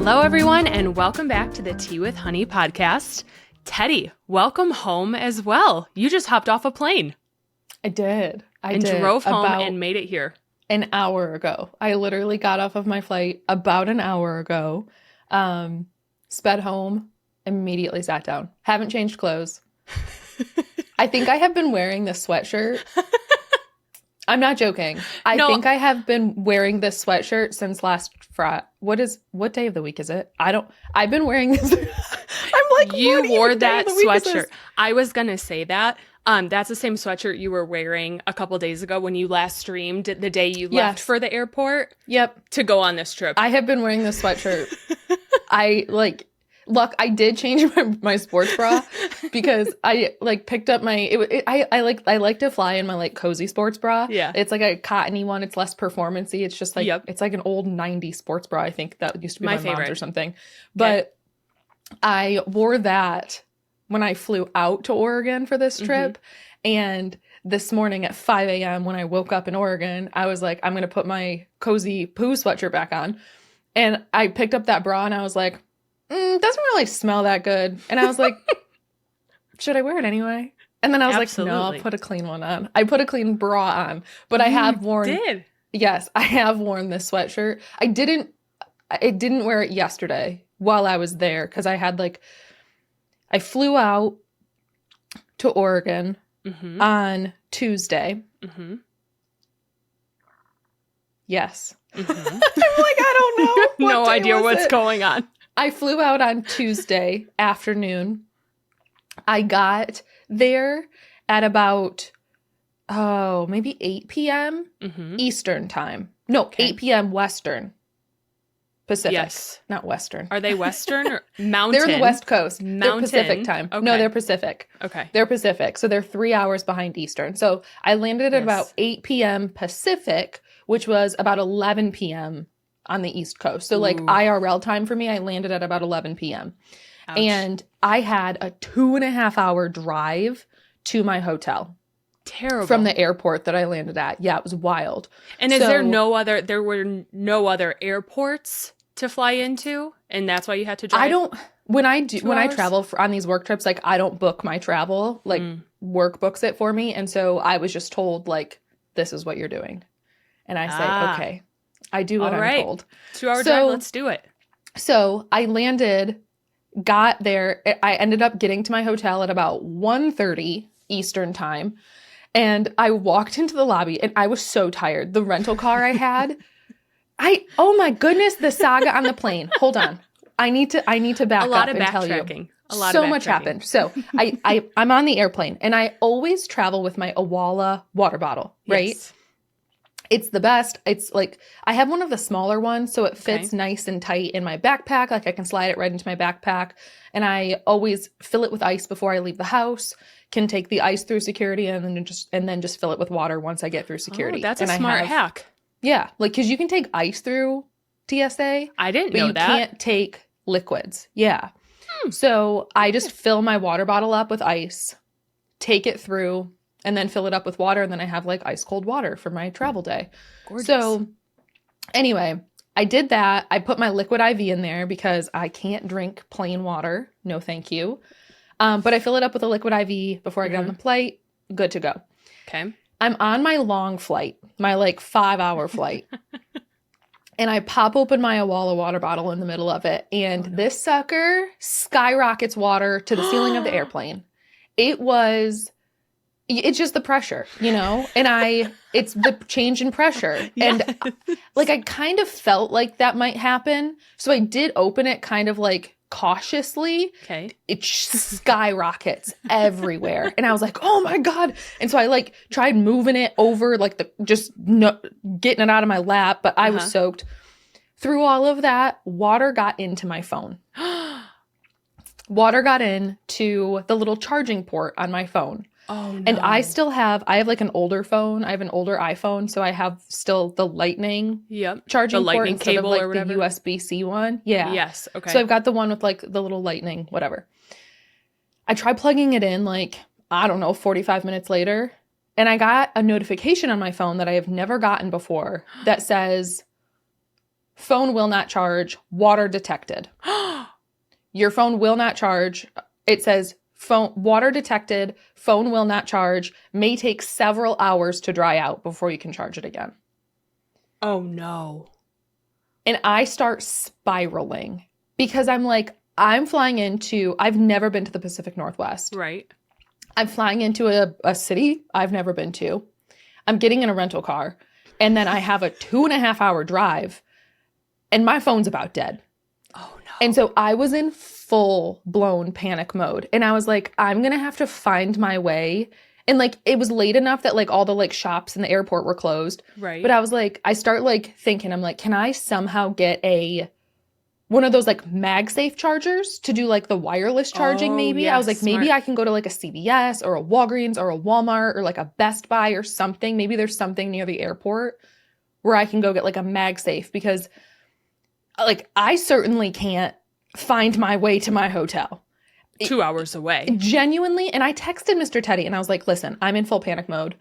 Hello, everyone, and welcome back to the Tea with Honey podcast. Teddy, welcome home as well. You just hopped off a plane. I did. I drove home and made it here. An hour ago. I literally got off of my flight about an hour ago, sped home, immediately sat down. Haven't changed clothes. I think I have been wearing this sweatshirt. I'm not joking. I think I have been wearing this sweatshirt since last Friday. What day of the week is it? I've been wearing this. I'm like, you wore that sweatshirt. I was going to say that. That's the same sweatshirt you were wearing a couple days ago when you last streamed the day you left for the airport. Yep. To go on this trip. I have been wearing this sweatshirt. I did change my sports bra because I picked up I like to fly in my cozy sports bra. Yeah. It's like a cottony one. It's less performance-y. It's just it's like an old 90s sports bra. I think that used to be my favorite mom's or something. But I wore that when I flew out to Oregon for this trip. And this morning at 5 a.m. when I woke up in Oregon, I was like, I'm going to put my cozy poo sweatshirt back on. And I picked up that bra and I was like, doesn't really smell that good. And I was like, should I wear it anyway? And then I was like, no, I'll put a clean one on. I put a clean bra on, but I have worn. Yes, I have worn this sweatshirt. I didn't wear it yesterday while I was there because I had I flew out to Oregon on Tuesday. Yes. I'm like, I don't know. No idea what's going on. I flew out on Tuesday afternoon. I got there at about, maybe 8 p.m. Eastern time. No, 8 p.m. Western. Pacific. Yes. Not Western. Are they Western or Mountain? They're the West Coast. Mountain. They're Pacific time. Okay. No, they're Pacific. Okay. They're Pacific. So they're 3 hours behind Eastern. So I landed at about 8 p.m. Pacific, which was about 11 p.m. on the East Coast. So IRL time for me, I landed at about 11 p.m. Ouch. And I had a 2.5 hour drive to my hotel. Terrible. From the airport that I landed at. Yeah, it was wild. And there were no other airports to fly into? And that's why you had to drive? When I travel on these work trips, I don't book my travel. Work books it for me. And so I was just told, this is what you're doing. And I say, okay. I do what I'm told. 2 hour drive, let's do it. So I landed, got there. I ended up getting to my hotel at about 1:30 Eastern time. And I walked into the lobby and I was so tired. The rental car I had, oh my goodness, the saga on the plane. Hold on. I need to back up and tell you. So much happened. So I'm on the airplane and I always travel with my Awala water bottle, right? Yes. It's the best. It's I have one of the smaller ones, so it fits nice and tight in my backpack. I can slide it right into my backpack. And I always fill it with ice before I leave the house, can take the ice through security and then just fill it with water once I get through security. Oh, that's a smart hack. Yeah. Because you can take ice through TSA. I didn't know that. But you can't take liquids. Yeah. So I just fill my water bottle up with ice, take it through, and then fill it up with water, and then I have ice cold water for my travel day. Gorgeous. So anyway, I did that. I put my liquid IV in there because I can't drink plain water. No, thank you. But I fill it up with a liquid IV before I get on the flight. Good to go. Okay. I'm on my long flight, my 5-hour flight. And I pop open my Awala water bottle in the middle of it. And this sucker skyrockets water to the ceiling of the airplane. It's just the pressure, and it's the change in pressure. Yes. And I kind of felt like that might happen. So I did open it kind of cautiously. Okay. It skyrockets everywhere. And I was like, oh my God. And so I tried moving it over, getting it out of my lap, but I was soaked. Through all of that, water got into my phone. Water got into the little charging port on my phone. Oh, no. And I have an older phone. I have an older iPhone, so I have still the lightning charging port instead cable of or whatever. The USB-C one. Yeah. Yes. Okay. So I've got the one with the little lightning, whatever. I tried plugging it in 45 minutes later, and I got a notification on my phone that I have never gotten before that says phone will not charge, water detected. Your phone will not charge. It says phone water detected, phone will not charge, may take several hours to dry out before you can charge it again. Oh no. And I start spiraling because I'm like, I've never been to the Pacific Northwest. Right. I'm flying into a city I've never been to. I'm getting in a rental car. And then I have a 2.5-hour drive. And my phone's about dead. Oh, no. And so I was in full-blown panic mode. And I was like, I'm going to have to find my way. And, like, it was late enough that, like, all the, like, shops in the airport were closed. Right. But I was like, I start, like, thinking, I'm like, can I somehow get one of those, like, MagSafe chargers to do, like, the wireless charging maybe? Yes, I was like, smart. maybe I can go to, like, a CVS or a Walgreens or a Walmart or, like, a Best Buy or something. Maybe there's something near the airport where I can go get, like, a MagSafe because, like, I certainly can't find my way to my hotel. 2 hours away. Genuinely. And I texted Mr. Teddy and I was like, listen, I'm in full panic mode.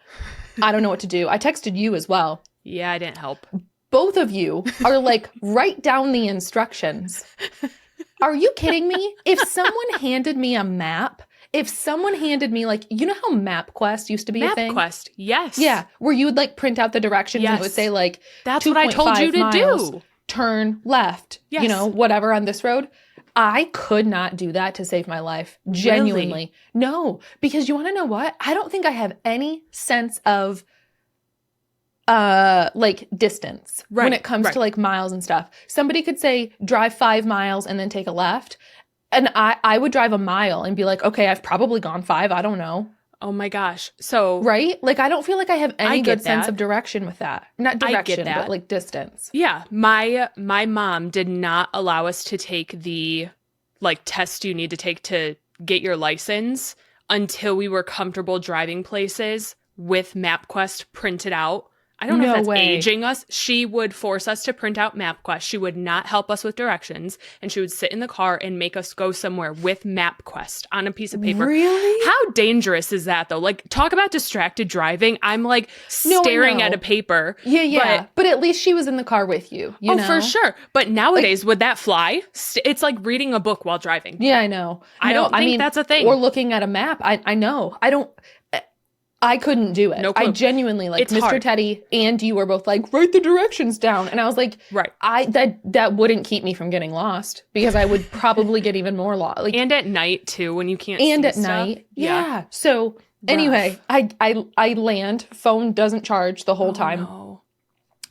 I don't know what to do. I texted you as well. Yeah, I didn't help. Both of you are like, write down the instructions. Are you kidding me? If someone handed me a map, if someone handed me, like, you know how MapQuest used to be a thing? MapQuest, yes. Yeah, where you would, like, print out the directions and it would say, like, that's what I told you to do. Turn left, yes. You know, whatever on this road. I could not do that to save my life. Genuinely. Really? No, because you want to know what? I don't think I have any sense of like distance when it comes to like miles and stuff. Somebody could say drive 5 miles and then take a left. And I would drive a mile and be like, okay, I've probably gone 5. I don't know. Oh my gosh. So right? Like I don't feel like I have any good sense of direction with that. Not direction, but like distance. Yeah. My mom did not allow us to take the like test you need to take to get your license until we were comfortable driving places with MapQuest printed out. I don't know if that's aging us. She would force us to print out MapQuest. She would not help us with directions. And she would sit in the car and make us go somewhere with MapQuest on a piece of paper. Really? How dangerous is that, though? Like, talk about distracted driving. I'm, like, staring at a paper. Yeah. But at least she was in the car with you, you know? For sure. But nowadays, would that fly? It's like reading a book while driving. Yeah, I know. I don't think that's a thing. Or looking at a map. I know. I couldn't do it. No clue. I genuinely, like, it's Mr. hard. Teddy and you were both like, write the directions down. And I was like, right. That wouldn't keep me from getting lost because I would probably get even more lost. Like, and at night, too, when you can't see and at stuff. night. Yeah. So, anyway, I land. Phone doesn't charge the whole time. No.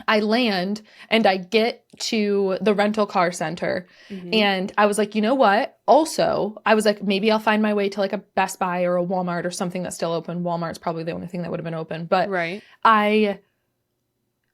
I land and I get to the rental car center and I was like, you know what? Also, I was like, maybe I'll find my way to like a Best Buy or a Walmart or something that's still open. Walmart's probably the only thing that would have been open. But I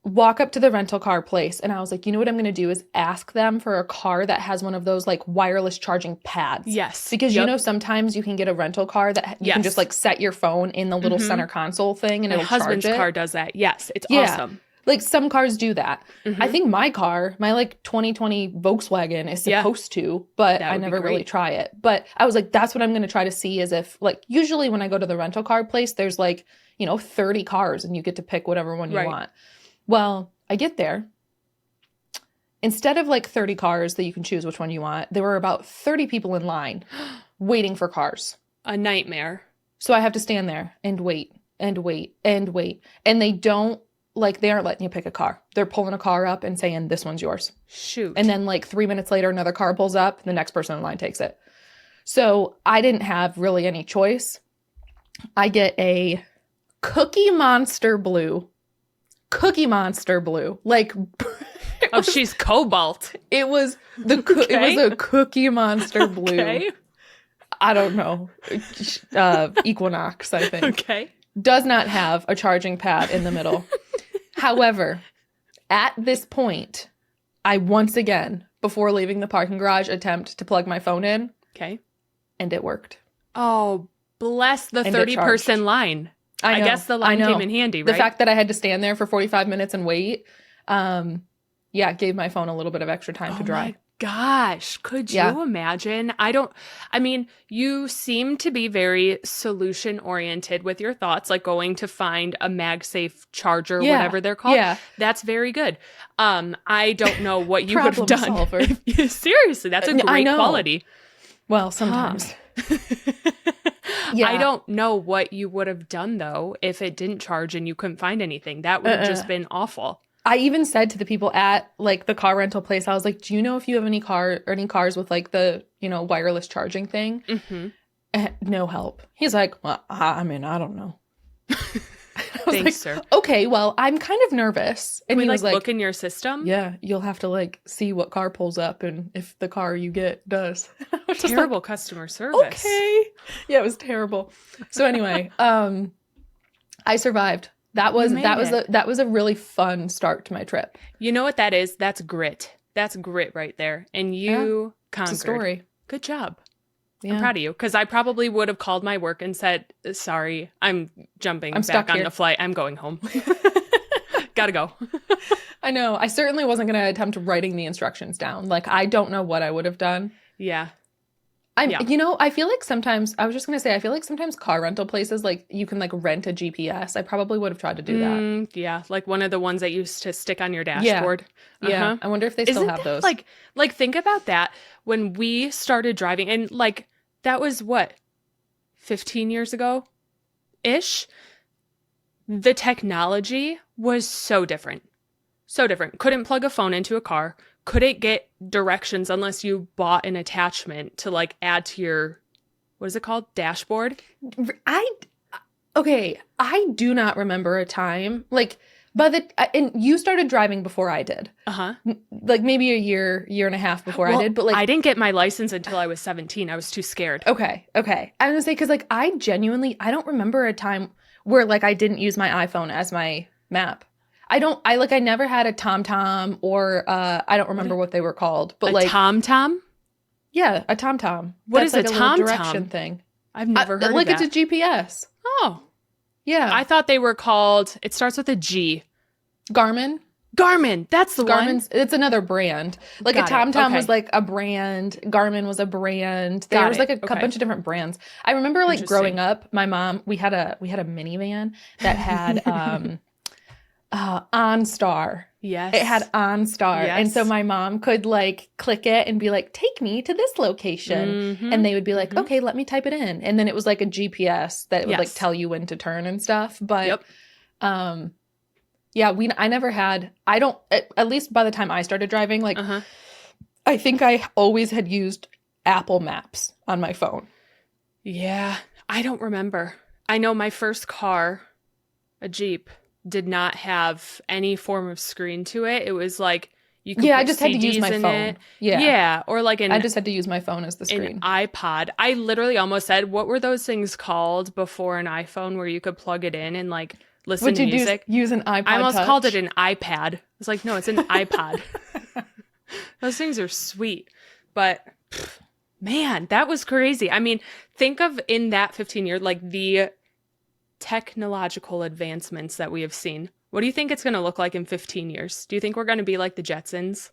walk up to the rental car place and I was like, you know what I'm going to do is ask them for a car that has one of those like wireless charging pads. Yes. Because you know, sometimes you can get a rental car that you can just like set your phone in the little center console thing and it'll charge it. My husband's car does that. Yes. It's awesome. Like some cars do that. I think my car, my like 2020 Volkswagen is supposed to, but I never really try it. But I was like, that's what I'm going to try to see is if like, usually when I go to the rental car place, there's like, 30 cars and you get to pick whatever one you want. Well, I get there. Instead of like 30 cars that you can choose which one you want, there were about 30 people in line waiting for cars. A nightmare. So I have to stand there and wait and wait and wait. And they aren't letting you pick a car. They're pulling a car up and saying, this one's yours. Shoot. And then like 3 minutes later, another car pulls up. The next person in line takes it. So I didn't have really any choice. I get a Cookie Monster Blue. Like, she's cobalt. It was it was a Cookie Monster Blue. Okay. I don't know. Equinox, I think. Okay. Does not have a charging pad in the middle. However, at this point, I once again, before leaving the parking garage, attempt to plug my phone in. Okay. And it worked. Oh, bless the 30-person line. I guess the line came in handy, right? The fact that I had to stand there for 45 minutes and wait, gave my phone a little bit of extra time to dry. My gosh. Could you imagine? I mean, you seem to be very solution oriented with your thoughts, like going to find a MagSafe charger, whatever they're called. Yeah. That's very good. I don't know what you would have Problem done. solver. Seriously, that's a I great know. quality. Well, sometimes. Yeah. I don't know what you would have done though if it didn't charge and you couldn't find anything. That would have just been awful. I even said to the people at like the car rental place, I was like, do you know if you have any cars with like the, wireless charging thing? Mm-hmm. No help. He's like, well, I mean, I don't know. I was Thanks, like, sir. Okay, well, I'm kind of nervous. And Can we he was like, look in your system? yeah, you'll have to like see what car pulls up and if the car you get does. Terrible customer service. Okay. Yeah, it was terrible. So anyway, I survived. That was a really fun start to my trip. You know what that is? That's grit. That's grit right there. And you conquered. It's a story. Good job. Yeah. I'm proud of you because I probably would have called my work and said, sorry, I'm jumping back on the flight. I'm going home. Gotta go. I know. I certainly wasn't going to attempt writing the instructions down. Like, I don't know what I would have done. Yeah. I feel like sometimes, I was just going to say, I feel like sometimes car rental places, like, you can, like, rent a GPS. I probably would have tried to do that. Yeah. Like one of the ones that used to stick on your dashboard. Yeah. I wonder if they still have those. Like, think about that. When we started driving, and, like, that was what, 15 years ago-ish? The technology was so different. So different. Couldn't plug a phone into a car. Couldn't get directions unless you bought an attachment to like add to your, what is it called? Dashboard? I do not remember a time, like, and you started driving before I did. Uh-huh. Like maybe a year and a half before I did. But like, I didn't get my license until I was 17. I was too scared. Okay. I was gonna say, because like I don't remember a time where like I didn't use my iPhone as my map. I never had a TomTom or I don't remember what they were called. But like TomTom? Yeah, a TomTom. What is like a little TomTom? direction thing. I've never heard of like that. It's a GPS. Oh. Yeah. I thought they were called, it starts with a G. Garmin. That's the one. It's another brand. Like a TomTom was like a brand. Garmin was a brand. There was like a bunch of different brands. I remember like growing up, my mom, we had a minivan that had OnStar. Yes. It had OnStar. Yes. And so my mom could like click it and be like, take me to this location. Mm-hmm. And they would be like, okay, let me type it in. And then it was like a GPS that would like tell you when to turn and stuff. But yeah, I never had, at least by the time I started driving, like I think I always had used Apple Maps on my phone. Yeah, I don't remember. I know my first car, a Jeep, did not have any form of screen to it. It was like you could put I just had to use CDs my in phone. it. Yeah, or like I just had to use my phone as the screen. An iPod. I literally almost said, what were those things called before an iPhone where you could plug it in and like listen to music? Use an iPod I almost Touch? called it an iPad. I was like, no, it's an iPod. Those things are sweet. But man, that was crazy. I mean, think of in that 15 years, like the technological advancements that we have seen. What do you think it's going to look like in 15 years? Do you think we're going to be like the Jetsons?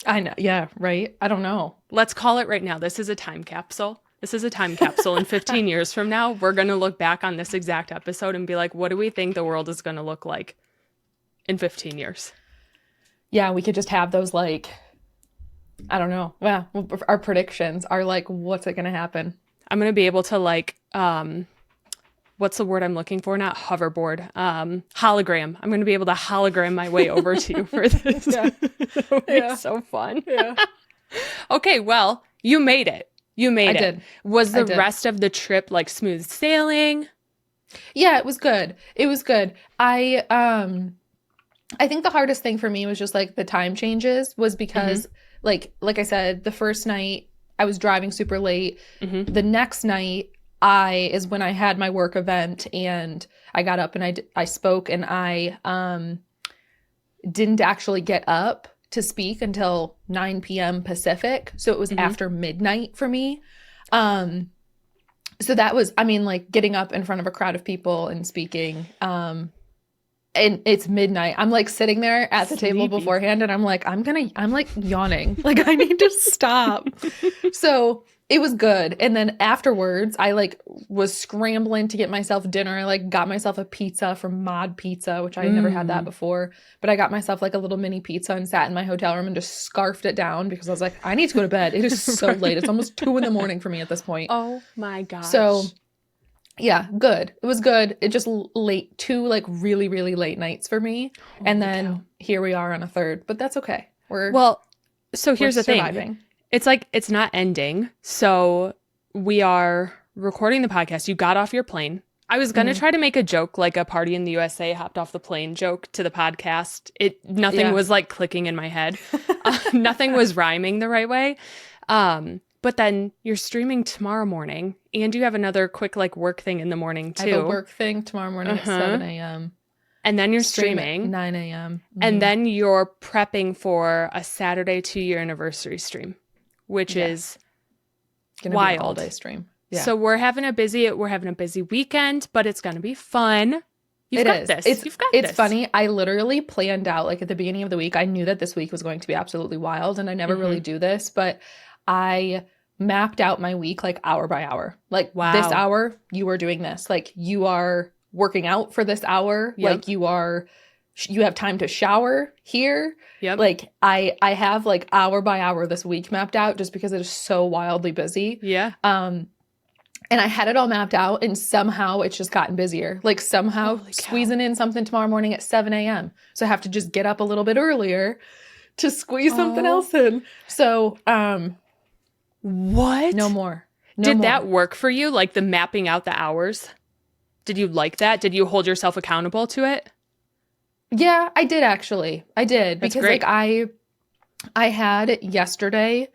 I know. Yeah, right. I don't know. Let's call it right now. This is a time capsule. This is a time capsule. In 15 years from now, we're going to look back on this exact episode and be like, what do we think the world is going to look like in 15 years? Yeah, we could just have those like, I don't know. Yeah, our predictions are like, what's it going to happen? I'm going to be able to like, what's the word I'm looking for? Not hoverboard, hologram. I'm going to be able to hologram my way over to you for this. That would be so fun. Yeah. Okay, well, you made it. I did. Was the rest of the trip like smooth sailing? Yeah, it was good. I think the hardest thing for me was just like the time changes was because like I said, the first night I was driving super late. The next night is when I had my work event and I got up and I spoke and I didn't actually get up to speak until 9 p.m. Pacific. So it was after midnight for me. So that was, I mean, like getting up in front of a crowd of people and speaking. And and it's midnight. I'm like sitting there at the table Sleepy. beforehand and I'm like, I'm like yawning. Like I need to stop. So it was good. And then afterwards, I like was scrambling to get myself dinner. I like got myself a pizza from Mod Pizza, which I had never had that before. But I got myself like a little mini pizza and sat in my hotel room and just scarfed it down because I was like, I need to go to bed. It is so late. It's almost 2 a.m. for me at this point. Oh my gosh. So yeah, good. It was good. It just late, 2 like really, really late nights for me. And then here we are on a third, but that's okay. So here's the thing. It's like, it's not ending. So we are recording the podcast. You got off your plane. I was going to try to make a joke, like a party in the USA hopped off the plane joke to the podcast. Nothing was like clicking in my head. Nothing was rhyming the right way. But then you're streaming tomorrow morning and you have another quick like work thing in the morning too. I have a work thing tomorrow morning at 7 a.m. And then you're streaming at 9 a.m. And then you're prepping for a Saturday 2-year anniversary stream, which is gonna wild. Be an all-day stream. Yeah. So we're having a busy weekend, but it's gonna be fun. You've got this. It's funny. I literally planned out like at the beginning of the week. I knew that this week was going to be absolutely wild, and I never really do this, but I mapped out my week like hour by hour. Like this hour, you are doing this. Like you are working out for this hour. Yep. Like you have time to shower here. Yep. Like I have like hour by hour this week mapped out just because it is so wildly busy. Yeah. And I had it all mapped out and somehow it's just gotten busier. Like somehow squeezing in something tomorrow morning at 7 a.m. So I have to just get up a little bit earlier to squeeze something else in. So, what? No more. Did that work for you? Like the mapping out the hours? Did you like that? Did you hold yourself accountable to it? Yeah, I did actually. I did. That's because great. like I had yesterday,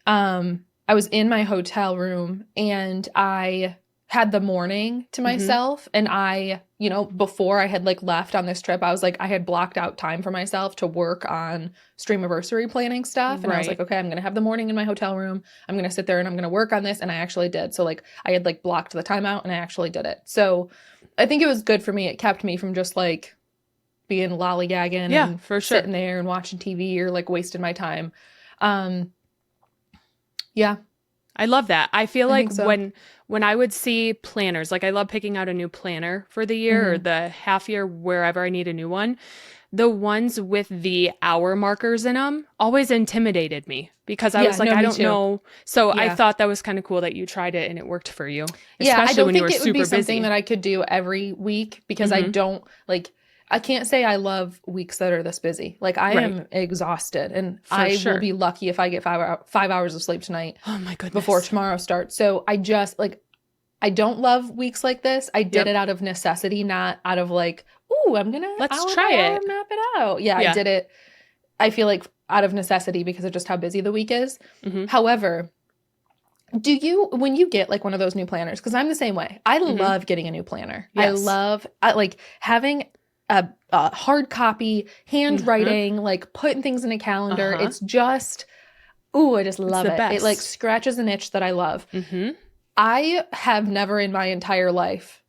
I was in my hotel room and I had the morning to myself and before I had like left on this trip, I was like, I had blocked out time for myself to work on streamiversary planning stuff. And I was like, okay, I'm going to have the morning in my hotel room. I'm going to sit there and I'm going to work on this. And I actually did. So like I had like blocked the time out and I actually did it. So I think it was good for me. It kept me from just like being lollygagging and for sure. sitting there and watching TV or like wasting my time. Yeah. I love that. I feel like when I would see planners, like I love picking out a new planner for the year or the half year, wherever I need a new one. The ones with the hour markers in them always intimidated me because I was like, I don't know. So I thought that was kind of cool that you tried it and it worked for you. Yeah, especially I don't when think you were it would super be something busy. that I could do every week because I don't like. I can't say I love weeks that are this busy. Like I am exhausted and I will be lucky if I get 5 hours of sleep tonight. Oh my goodness. Before tomorrow starts. So I just like, I don't love weeks like this. I did it out of necessity, not out of like, ooh, I'm going to let's try it. Map it out. Yeah, I did it. I feel like out of necessity because of just how busy the week is. However, when you get like one of those new planners, because I'm the same way. I love getting a new planner. Yes. I like having a hard copy, handwriting, like putting things in a calendar. It's just, I just love it. Best. It like scratches an itch that I love. I have never in my entire life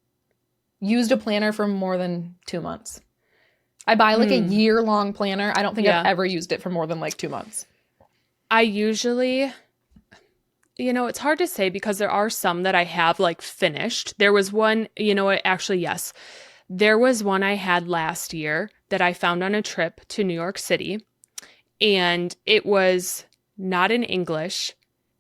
used a planner for more than 2 months. I buy like a year-long planner. I don't think I've ever used it for more than like 2 months. I usually, it's hard to say because there are some that I have like finished. There was one, actually, yes. There was one I had last year that I found on a trip to New York City, and it was not in English,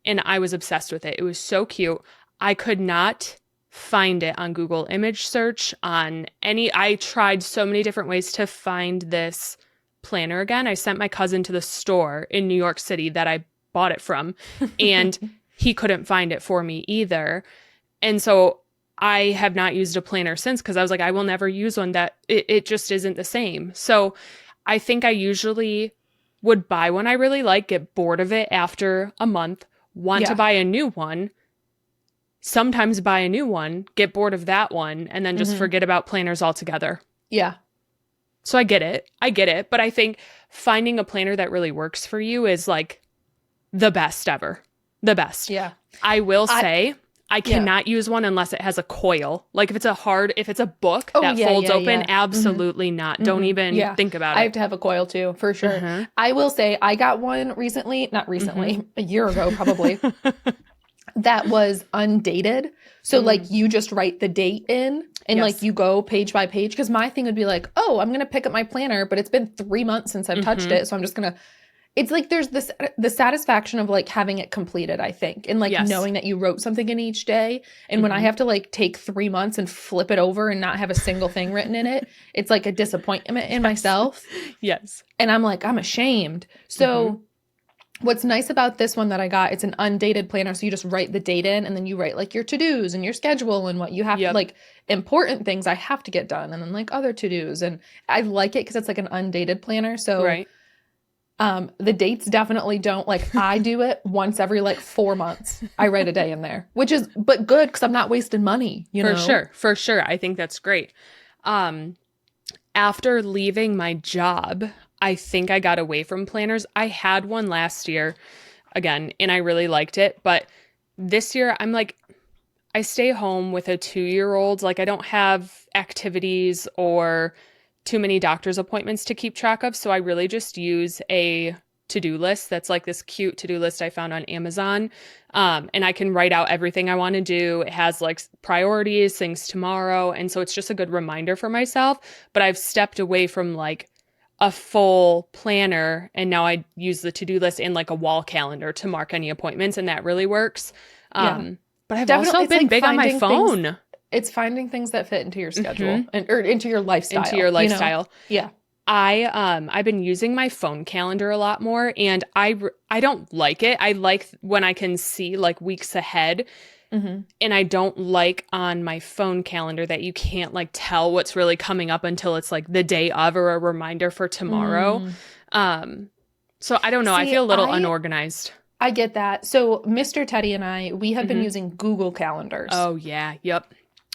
and I was obsessed with it. It was so cute. I could not find it on Google image search I tried so many different ways to find this planner again. I sent my cousin to the store in New York City that I bought it from, and he couldn't find it for me either. And so I have not used a planner since because I was like, I will never use one that it just isn't the same. So I think I usually would buy one I really like, get bored of it after a month, want to buy a new one, sometimes buy a new one, get bored of that one, and then just forget about planners altogether. Yeah. So I get it. But I think finding a planner that really works for you is like the best ever. The best. Yeah. I will say I cannot use one unless it has a coil. Like if it's a book that folds open, absolutely not. Don't even think about it. I have to have a coil too, for sure. I will say I got one recently, not recently, a year ago probably, that was undated. So like you just write the date in and like you go page by page. Because my thing would be like, oh, I'm going to pick up my planner, but it's been 3 months since I've touched it. So I'm just going to, it's like there's the satisfaction of like having it completed, I think. And like knowing that you wrote something in each day. And when I have to like take 3 months and flip it over and not have a single thing written in it, it's like a disappointment in myself. Yes. And I'm like, I'm ashamed. So what's nice about this one that I got, it's an undated planner. So you just write the date in and then you write like your to-dos and your schedule and what you have to like important things I have to get done and then like other to-dos. And I like it because it's like an undated planner. So the dates definitely don't like I do it once every like 4 months. I write a day in there, which is but good because I'm not wasting money, you know? For sure. I think that's great. After leaving my job, I think I got away from planners. I had one last year again, and I really liked it. But this year I'm like, I stay home with a 2-year-old. Like I don't have activities or too many doctor's appointments to keep track of. So I really just use a to-do list. That's like this cute to-do list I found on Amazon. And I can write out everything I want to do. It has like priorities, things tomorrow. And so it's just a good reminder for myself. But I've stepped away from like a full planner. And now I use the to-do list and like a wall calendar to mark any appointments. And that really works. But I've also been like big on my phone. It's finding things that fit into your schedule or into your lifestyle. Into your lifestyle. You know? Yeah. I've been using my phone calendar a lot more and I don't like it. I like when I can see like weeks ahead. And I don't like on my phone calendar that you can't like tell what's really coming up until it's like the day of or a reminder for tomorrow. So I don't know. I feel a little unorganized. I get that. So Mr. Teddy and I, we have been using Google calendars. Oh yeah. Yep.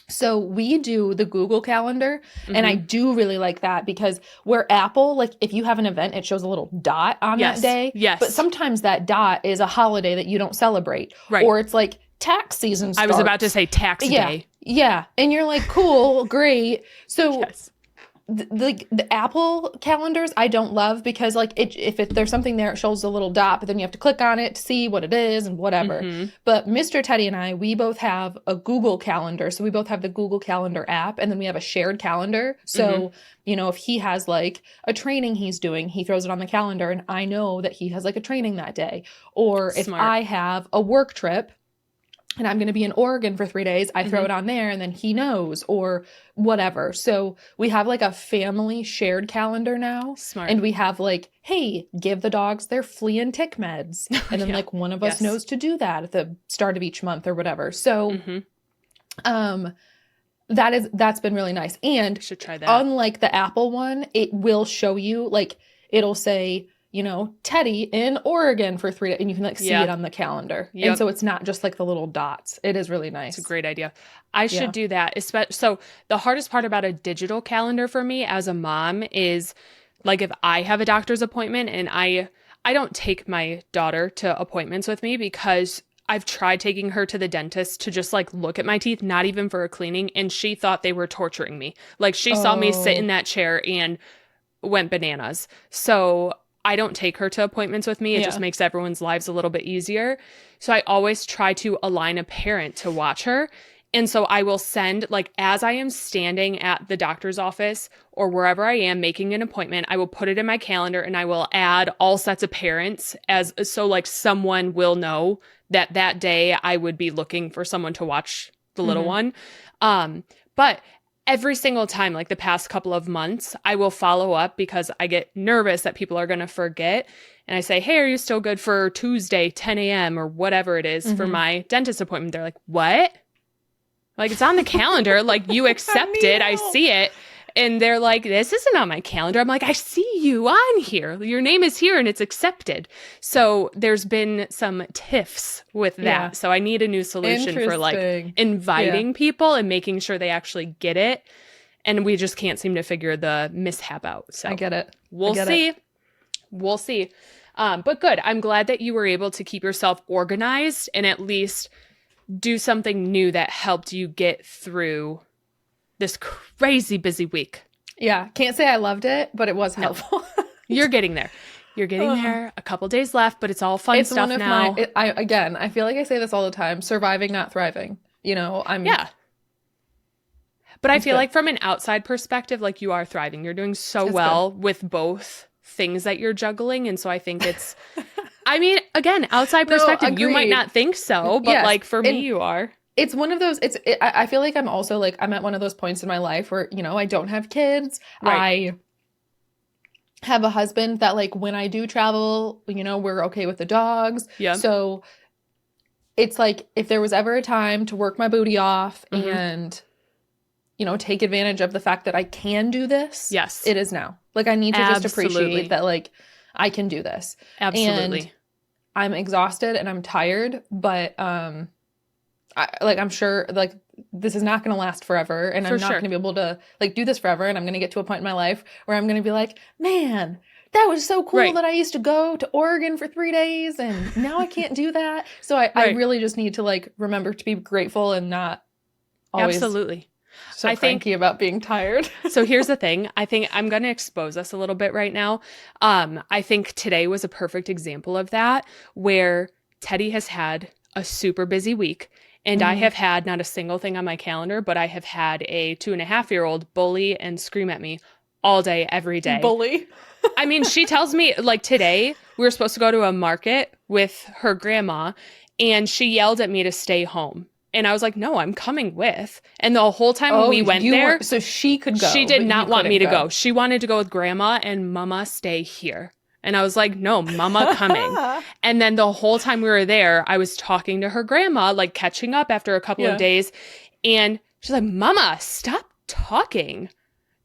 So we do the Google Calendar, and I do really like that because where Apple, like if you have an event, it shows a little dot on that day. Yes. But sometimes that dot is a holiday that you don't celebrate. Right. Or it's like tax season starts. I was about to say tax day. Yeah. And you're like, cool, great. So the Apple calendars I don't love because like if there's something there, it shows a little dot, but then you have to click on it to see what it is and whatever. But Mr. Teddy and I, we both have a Google Calendar. So we both have the Google Calendar app and then we have a shared calendar. So, you know, if he has like a training he's doing, he throws it on the calendar and I know that he has like a training that day. Or if I have a work trip, and I'm going to be in Oregon for 3 days, I throw it on there and then he knows or whatever. So we have like a family shared calendar now. Smart. And we have like, hey, give the dogs their flea and tick meds. And then like one of us knows to do that at the start of each month or whatever. So that's been really nice. And I should try that. Unlike the Apple one, it will show you like, it'll say, you know, Teddy in Oregon for 3 days, and you can like see it on the calendar. And so it's not just like the little dots. It is really nice. It's a great idea. I should do that. So the hardest part about a digital calendar for me as a mom is like if I have a doctor's appointment and I don't take my daughter to appointments with me because I've tried taking her to the dentist to just like look at my teeth, not even for a cleaning. And she thought they were torturing me. Like she saw me sit in that chair and went bananas. So I don't take her to appointments with me. It just makes everyone's lives a little bit easier. So I always try to align a parent to watch her. And so I will send, like, as I am standing at the doctor's office or wherever I am making an appointment, I will put it in my calendar and I will add all sets of parents so like someone will know that day I would be looking for someone to watch the little one. But every single time, like the past couple of months, I will follow up because I get nervous that people are going to forget. And I say, hey, are you still good for Tuesday, 10 a.m. or whatever it is for my dentist appointment? They're like, what? Like, it's on the calendar. Like, you accepted. I see it. And they're like, this isn't on my calendar. I'm like, I see you on here. Your name is here and it's accepted. So there's been some tiffs with that. Yeah. So I need a new solution for like inviting people and making sure they actually get it. And we just can't seem to figure the mishap out. So I get it. We'll see. We'll see. But good. I'm glad that you were able to keep yourself organized and at least do something new that helped you get through this crazy busy week? Yeah. Can't say I loved it, but it was helpful. You're getting there. You're getting there. A couple days left, but it's all fun stuff now. I feel like I say this all the time. Surviving, not thriving. Yeah. But I feel like from an outside perspective, like you are thriving. You're doing so well with both things that you're juggling. And so I think it's, I mean, again, outside perspective, you might not think so, but like for me, you are. It's one of those, I feel like I'm also like, I'm at one of those points in my life where, I don't have kids. Right. I have a husband that like when I do travel, we're okay with the dogs. Yeah. So it's like if there was ever a time to work my booty off and take advantage of the fact that I can do this. Yes. It is now. Like I need to just appreciate that like I can do this. Absolutely. And I'm exhausted and I'm tired, but I'm sure like this is not going to last forever and I'm not going to be able to like do this forever, and I'm going to get to a point in my life where I'm going to be like, man, that was so cool that I used to go to Oregon for 3 days and now I can't do that. So I really just need to like remember to be grateful and not always so cranky about being tired. So here's the thing. I think I'm going to expose us a little bit right now. I think today was a perfect example of that, where Teddy has had a super busy week. And I have had not a single thing on my calendar, but I have had a 2.5-year-old bully and scream at me all day, every day. Bully? I mean, she tells me, like today, we were supposed to go to a market with her grandma, and she yelled at me to stay home. And I was like, no, I'm coming with. And the whole time we went there. So she could go. She did not want me to go. She wanted to go with grandma and mama stay here. And I was like, no, mama coming. And then the whole time we were there, I was talking to her grandma, like catching up after a couple of days. And she's like, mama, stop talking.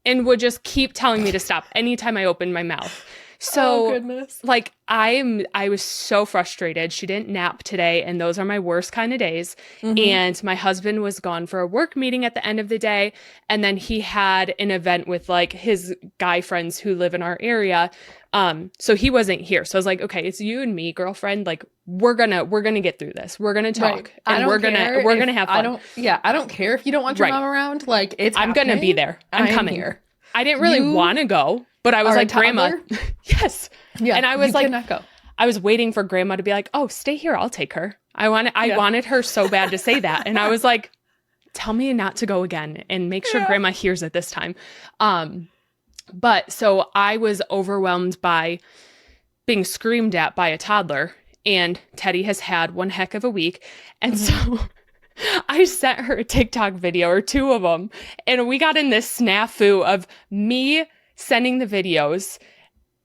And would just keep telling me to stop anytime I opened my mouth. So like I was so frustrated. She didn't nap today, and those are my worst kind of days. And my husband was gone for a work meeting at the end of the day, and then he had an event with like his guy friends who live in our area. So he wasn't here. So I was like, okay, it's you and me, girlfriend. Like we're gonna get through this. We're gonna talk, and we're gonna have fun. I don't care if you don't want your mom around. Like I'm gonna be there. I'm coming here. I didn't really want to go, but I was like, grandma, yes. Yeah. And I was like, cannot go. I was waiting for grandma to be like, oh, stay here. I'll take her. I wanted her so bad to say that. And I was like, tell me not to go again and make sure grandma hears it this time. But so I was overwhelmed by being screamed at by a toddler, and Teddy has had one heck of a week. And so I sent her a TikTok video, or 2 of them, and we got in this snafu of me sending the videos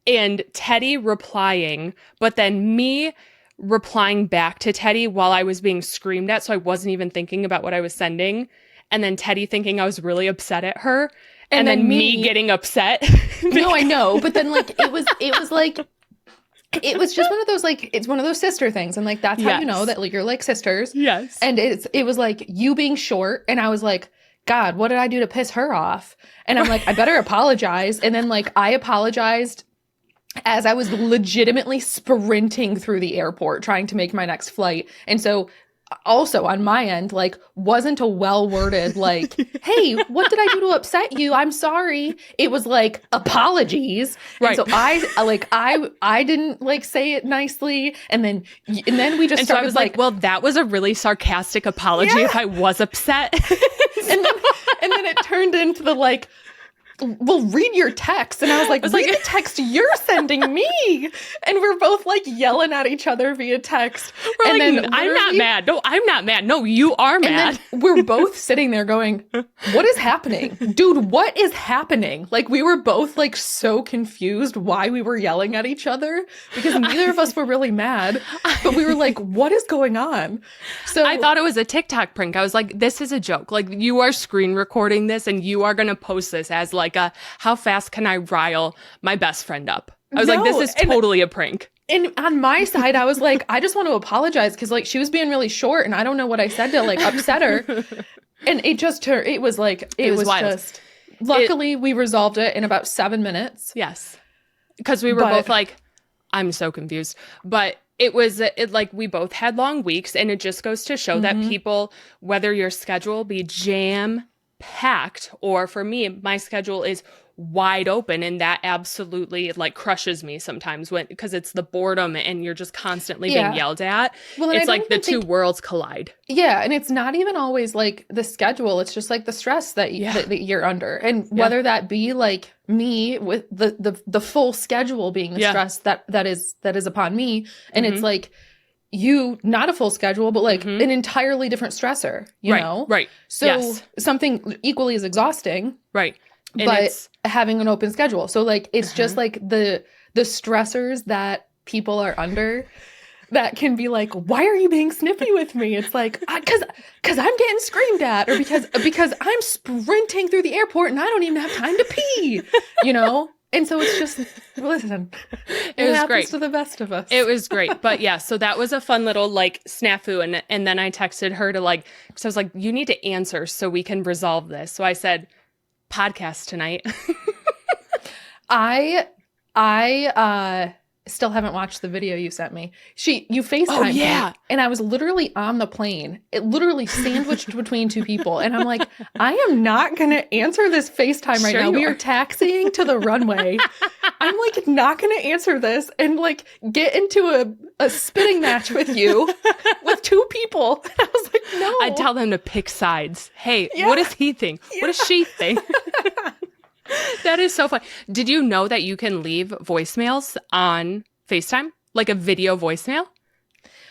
and Teddy replying, but then me replying back to Teddy while I was being screamed at, so I wasn't even thinking about what I was sending, and then Teddy thinking I was really upset at her, and then me getting upset. No, I know, but then like it was like it was just one of those like, it's one of those sister things, and like that's how you know that like you're like sisters. Yes. And it was like you being short, and I was like, God, what did I do to piss her off? And I'm like, I better apologize. And then like I apologized as I was legitimately sprinting through the airport trying to make my next flight. And so also on my end, like wasn't a well-worded like, hey, what did I do to upset you? I'm sorry. It was like apologies. Right. And so I didn't like say it nicely. And then we just started, so I was like, well, that was a really sarcastic apology if I was upset. and then it turned into the like, well, read your text. And I was like, read the text you're sending me. And we're both like yelling at each other via text. We're and like, then I'm not mad. No, I'm not mad. No, you are mad. And then we're both sitting there going, what is happening? Dude, what is happening? Like we were both like so confused why we were yelling at each other, because neither of us were really mad, but we were like, what is going on? So I thought it was a TikTok prank. I was like, this is a joke. Like you are screen recording this and you are going to post this as like how fast can I rile my best friend up? I was like, this is totally a prank. And on my side, I was like, I just want to apologize because like she was being really short and I don't know what I said to like upset her. And it just it was like, it was wild. Just, luckily we resolved it in about 7 minutes. Yes. Because we were both like, I'm so confused. But like we both had long weeks, and it just goes to show that people, whether your schedule be jam packed, or for me, my schedule is wide open, and that absolutely like crushes me sometimes because it's the boredom and you're just constantly being yelled at. Well, it's like the two worlds collide. Yeah, and it's not even always like the schedule. It's just like the stress that, that you're under, and whether that be like me with the full schedule being the stress that is upon me, and it's like you not a full schedule, but like an entirely different stressor. You know, right? So something equally as exhausting, right? And but having an open schedule. So like it's just like the stressors that people are under that can be like, why are you being snippy with me? It's like, because I'm getting screamed at, or because I'm sprinting through the airport and I don't even have time to pee, you know? And so it's just, listen, it happens great to the best of us. It was great. But yeah, so that was a fun little like snafu. And then I texted her to like, because I was like, you need to answer so we can resolve this. So I said, podcast tonight. I still haven't watched the video you sent me. You FaceTimed me, and I was literally on the plane. It literally sandwiched between two people, and I'm like, I am not going to answer this FaceTime right now. We are taxiing to the runway. I'm like not going to answer this and like get into a spitting match with you with two people. And I was like, no. I tell them to pick sides. Hey, what does he think? What does she think? That is so fun. Did you know that you can leave voicemails on FaceTime? Like a video voicemail?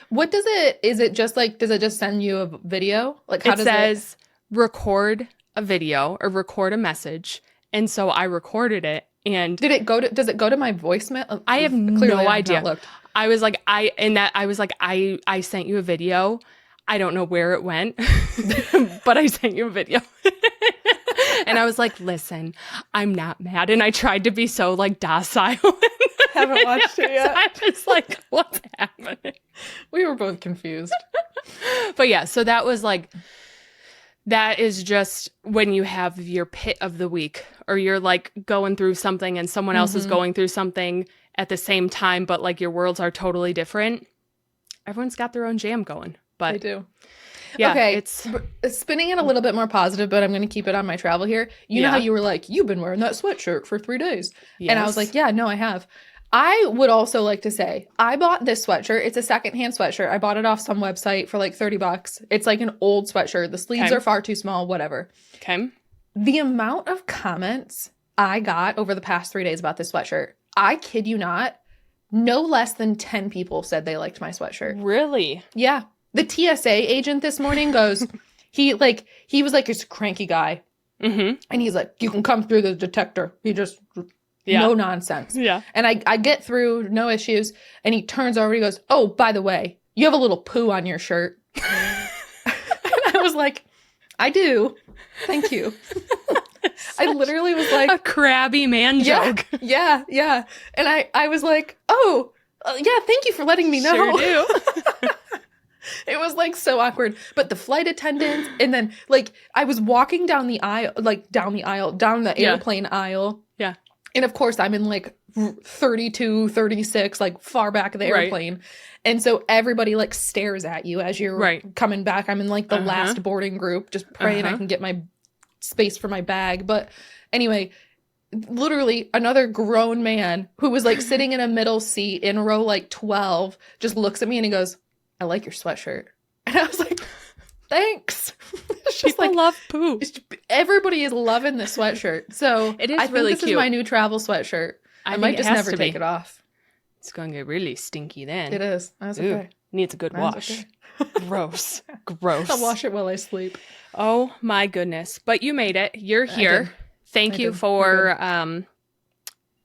What does it, is it just like, does it just send you a video? Like how does it? It says record a video or record a message. And so I recorded it, and does it go to my voicemail? I have no idea. I was like, I sent you a video. I don't know where it went, but I sent you a video. And I was like, listen, I'm not mad. And I tried to be so like docile. Haven't watched it yet. I was like, what's happening? We were both confused. But yeah, so that was like, that is just when you have your pit of the week, or you're like going through something and someone else is going through something at the same time, but like your worlds are totally different. Everyone's got their own jam going. But they do. Yeah, okay, it's spinning it a little bit more positive, but I'm going to keep it on my travel here. You know how you were like, you've been wearing that sweatshirt for 3 days. Yes. And I was like, yeah, no, I have. I would also like to say, I bought this sweatshirt. It's a secondhand sweatshirt. I bought it off some website for like $30. It's like an old sweatshirt. The sleeves are far too small, whatever. Okay. The amount of comments I got over the past 3 days about this sweatshirt, I kid you not, no less than 10 people said they liked my sweatshirt. Really? Yeah. The TSA agent this morning goes, he was like, he's a cranky guy. And he's like, you can come through the detector. He just, no nonsense. Yeah. And I get through, no issues. And he turns over, he goes, oh, by the way, you have a little poo on your shirt. And I was like, I do. Thank you. I literally was like. A crabby man joke. Yeah. And I was like, oh, yeah, thank you for letting me know. Sure do. It was like so awkward. But the flight attendants, and then like I was walking down the airplane aisle. Yeah. And of course I'm in like 32, 36, like far back of the airplane. And so everybody like stares at you as you're coming back. I'm in like the last boarding group, just praying I can get my space for my bag. But anyway, literally another grown man who was like sitting in a middle seat in row like 12 just looks at me and he goes, I like your sweatshirt. And I was like, thanks. People love poo. Everybody is loving this sweatshirt. So it is I think really this cute. Is my new travel sweatshirt. I might just never take it off. It's going to get really stinky then. It is. That's okay. Needs a good wash. Okay. Gross. I'll wash it while I sleep. Oh my goodness. But you made it. You're here. Thank you for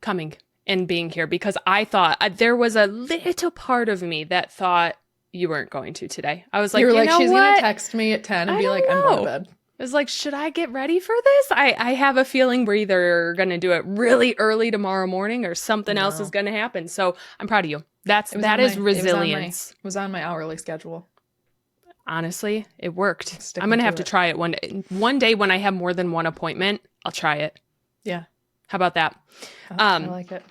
coming and being here, because I thought there was a little part of me that thought you weren't going to today. I was like, you know she's what? Gonna text me at 10 and be like, I'm going to bed. I was like, should I get ready for this? I have a feeling we're either going to do it really early tomorrow morning or something else is going to happen. So I'm proud of you. That is resilience. It was on my hourly schedule. Honestly, it worked. I'm going to have to try it one day. One day when I have more than one appointment, I'll try it. Yeah. How about that? I like it.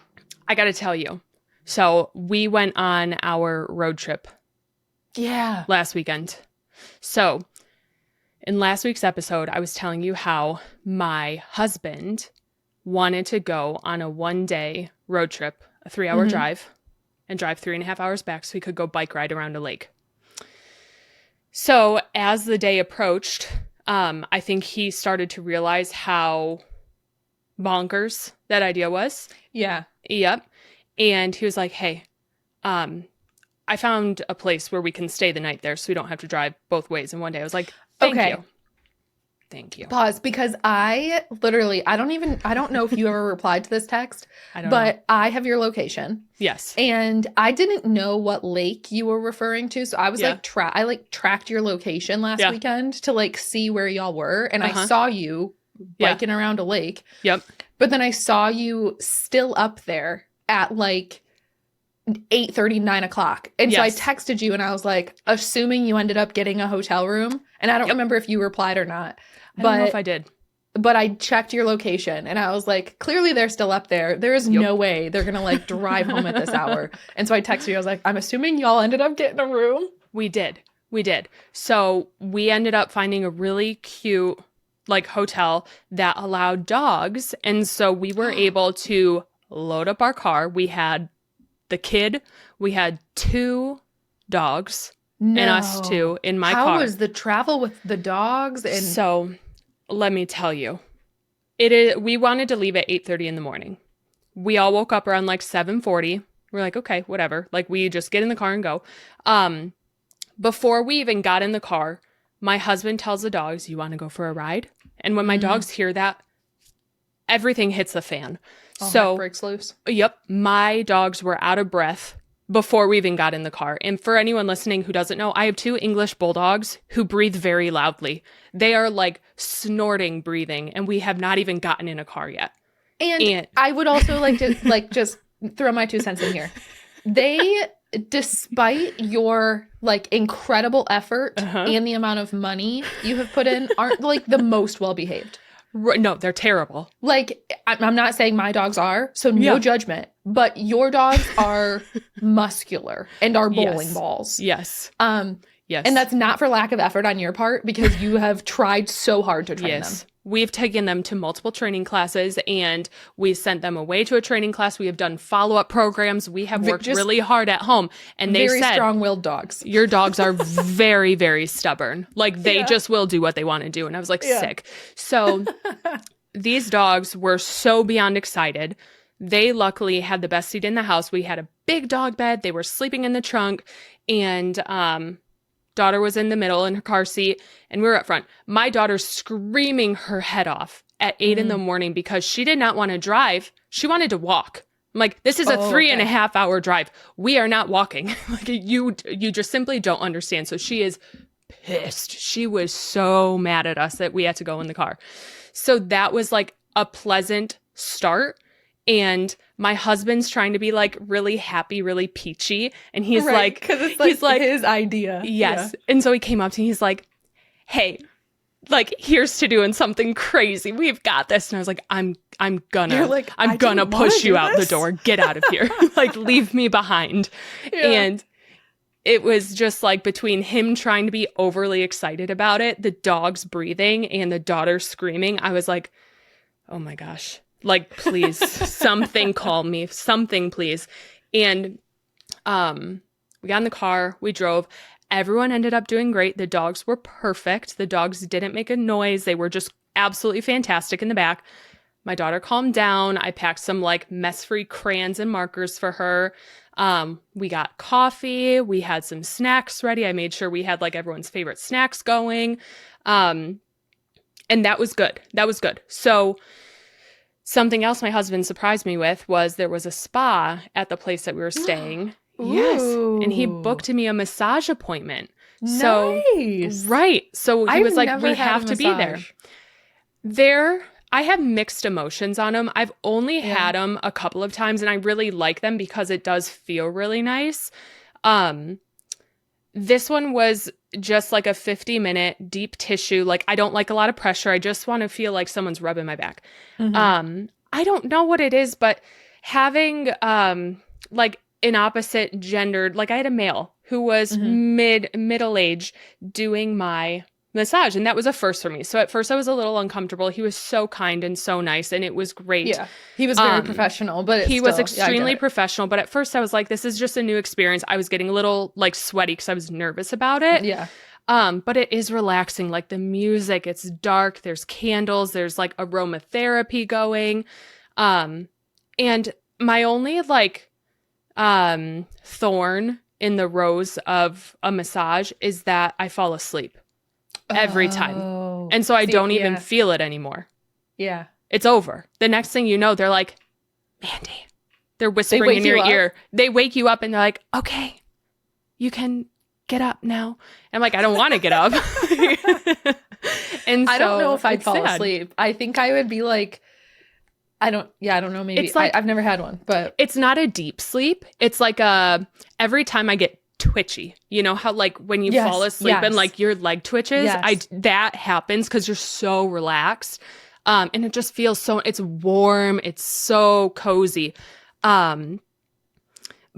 I got to tell you. So we went on our road trip Yeah. last weekend. So in last week's episode, I was telling you how my husband wanted to go on a 1-day road trip, a 3-hour drive, and drive 3.5 hours back so he could go bike ride around a lake. So as the day approached, I think he started to realize how bonkers that idea was. Yeah. Yep. And he was like, hey, I found a place where we can stay the night there so we don't have to drive both ways in one day. I was like, thank you. Thank you. Pause, because I don't know if you ever replied to this text, know. I have your location. Yes. And I didn't know what lake you were referring to. So I was I tracked your location last weekend to like see where y'all were. And I saw you biking around a lake. Yep. But then I saw you still up there at like 8:30, 9 o'clock. And so I texted you and I was like, assuming you ended up getting a hotel room. And I don't remember if you replied or not. I don't know if I did. But I checked your location and I was like, clearly they're still up there. There is no way they're going to like drive home at this hour. And so I texted you. I was like, I'm assuming y'all ended up getting a room. We did. So we ended up finding a really cute like hotel that allowed dogs. And so we were able to load up our car. We had the kid. We had 2 dogs and us 2 in my car. How was the travel with the dogs? And so let me tell you, we wanted to leave at 8:30 in the morning. We all woke up around like 7:40. We're like, okay, whatever. Like we just get in the car and go. Before we even got in the car, my husband tells the dogs, you want to go for a ride? And when my dogs hear that, everything hits the fan. So breaks loose. Yep. My dogs were out of breath before we even got in the car. And for anyone listening who doesn't know, I have 2 English bulldogs who breathe very loudly. They are like snorting breathing, and we have not even gotten in a car yet. And I would also like to like just throw my 2 cents in here. They, despite your like incredible effort and the amount of money you have put in, aren't like the most well behaved. No, they're terrible. Like, I'm not saying my dogs are, so no judgment, but your dogs are muscular and are bowling balls. Yes. Yes. And that's not for lack of effort on your part, because you have tried so hard to train them. We've taken them to multiple training classes, and we sent them away to a training class. We have done follow-up programs. We have worked really hard at home. And they said, very strong-willed dogs. Your dogs are very, very stubborn. Like, they just will do what they want to do. And I was like, sick. So these dogs were so beyond excited. They luckily had the best seat in the house. We had a big dog bed. They were sleeping in the trunk. And daughter was in the middle in her car seat, and we were up front. My daughter's screaming her head off at 8 in the morning because she did not want to drive. She wanted to walk. I'm like, this is a 3.5 hour drive. We are not walking. Like you just simply don't understand. So she is pissed. She was so mad at us that we had to go in the car. So that was like a pleasant start. And my husband's trying to be like really happy, really peachy. And he's like, because it's like, he's like his idea. Yes. Yeah. And so he came up to me, he's like, hey, like, here's to doing something crazy. We've got this. And I was like, I'm gonna push you out the door. Get out of here. Like, leave me behind. Yeah. And it was just like between him trying to be overly excited about it, the dogs breathing, and the daughter screaming, I was like, oh my gosh. Like, please, something call me, something, please. And we got in the car, we drove. Everyone ended up doing great. The dogs were perfect. The dogs didn't make a noise. They were just absolutely fantastic in the back. My daughter calmed down. I packed some like mess-free crayons and markers for her. We got coffee. We had some snacks ready. I made sure we had like everyone's favorite snacks going. And that was good. That was good. So something else my husband surprised me with was there was a spa at the place that we were staying. Yes. And he booked me a massage appointment. So, nice. Right. So he was like, we have to be there. I have mixed emotions on them. I've only had them a couple of times, and I really like them because it does feel really nice. This one was just like a 50-minute deep tissue. Like, I don't like a lot of pressure. I just want to feel like someone's rubbing my back. I don't know what it is, but having like an opposite gendered, like I had a male who was middle age doing my massage, and that was a first for me. So at first I was a little uncomfortable. He was so kind and so nice, and it was great. Yeah. He was very professional, but he still, was extremely professional. But at first I was like, this is just a new experience. I was getting a little like sweaty because I was nervous about it. Yeah. But it is relaxing. Like the music, it's dark. There's candles. There's like aromatherapy going. And my only like thorn in the rose of a massage is that I fall asleep every time. And so I don't even feel it anymore. Yeah. It's over. The next thing you know, they're like, Mandi. They're whispering in your ear. They wake you up and they're like, okay, you can get up now. I'm like, I don't want to get up. And so I don't know if I'd fall asleep. I think I would be like, I don't know. Maybe it's like, I've never had one, but it's not a deep sleep. It's like every time I get twitchy, you know how like when you fall asleep and like your leg twitches, that happens because you're so relaxed. And it just feels it's warm. It's so cozy.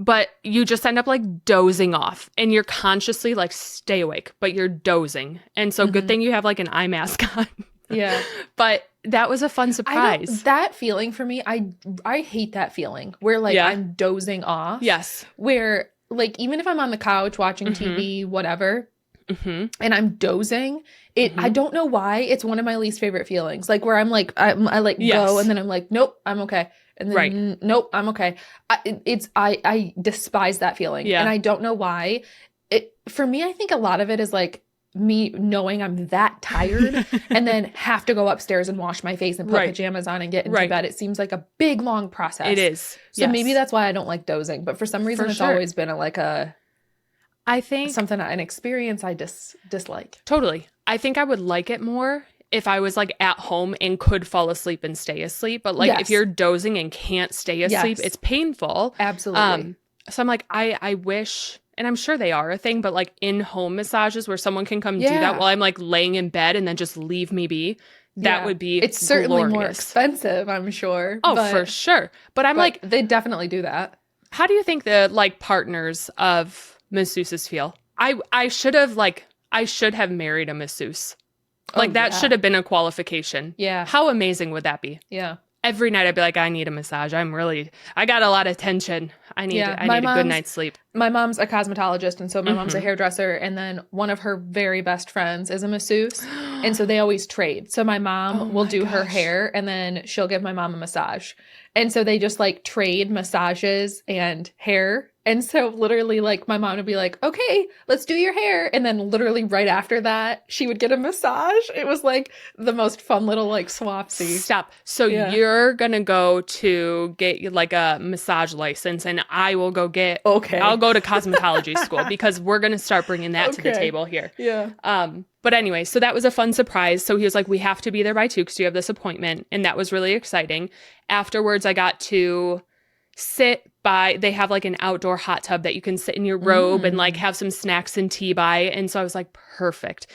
But you just end up like dozing off and you're consciously like stay awake, but you're dozing. And so good thing you have like an eye mask on. Yeah. But that was a fun surprise. That feeling for me, I hate that feeling where like I'm dozing off. Yes. Where like even if I'm on the couch watching TV, whatever, and I'm dozing, I don't know why, it's one of my least favorite feelings. Like where I'm like, I like go and then I'm like, nope, I'm okay. And then nope, I'm okay. I despise that feeling. Yeah. And I don't know why. For me, I think a lot of it is like me knowing I'm that tired and then have to go upstairs and wash my face and put pajamas on and get into bed. It seems like a big, long process. It is. So maybe that's why I don't like dozing. But for some reason, it's always been I think an experience I dislike. Totally. I think I would like it more if I was like at home and could fall asleep and stay asleep. But like if you're dozing and can't stay asleep, it's painful. Absolutely. So I'm like, I wish, and I'm sure they are a thing, but like in-home massages where someone can come do that while I'm like laying in bed and then just leave me be. That would be It's certainly more expensive, I'm sure. Oh, for sure. But like, they definitely do that. How do you think the like partners of masseuses feel? I should have married a masseuse. Like that should have been a qualification. Yeah. How amazing would that be? Yeah. Every night I'd be like, I need a massage. I got a lot of tension. I need a good night's sleep. My mom's a cosmetologist, and so my mom's a hairdresser, and then one of her very best friends is a masseuse, and so they always trade. So my mom will do her hair, and then she'll give my mom a massage. And so they just like trade massages and hair. And so literally like my mom would be like, okay, let's do your hair. And then literally right after that, she would get a massage. It was like the most fun little like swapsy. Stop. So you're going to go to get like a massage license and I will go I'll go to cosmetology school because we're going to start bringing that to the table here. Yeah. But anyway, so that was a fun surprise. So he was like, we have to be there by 2 because you have this appointment. And that was really exciting. Afterwards, I got to they have like an outdoor hot tub that you can sit in your robe and like have some snacks and tea by. And so I was like, perfect.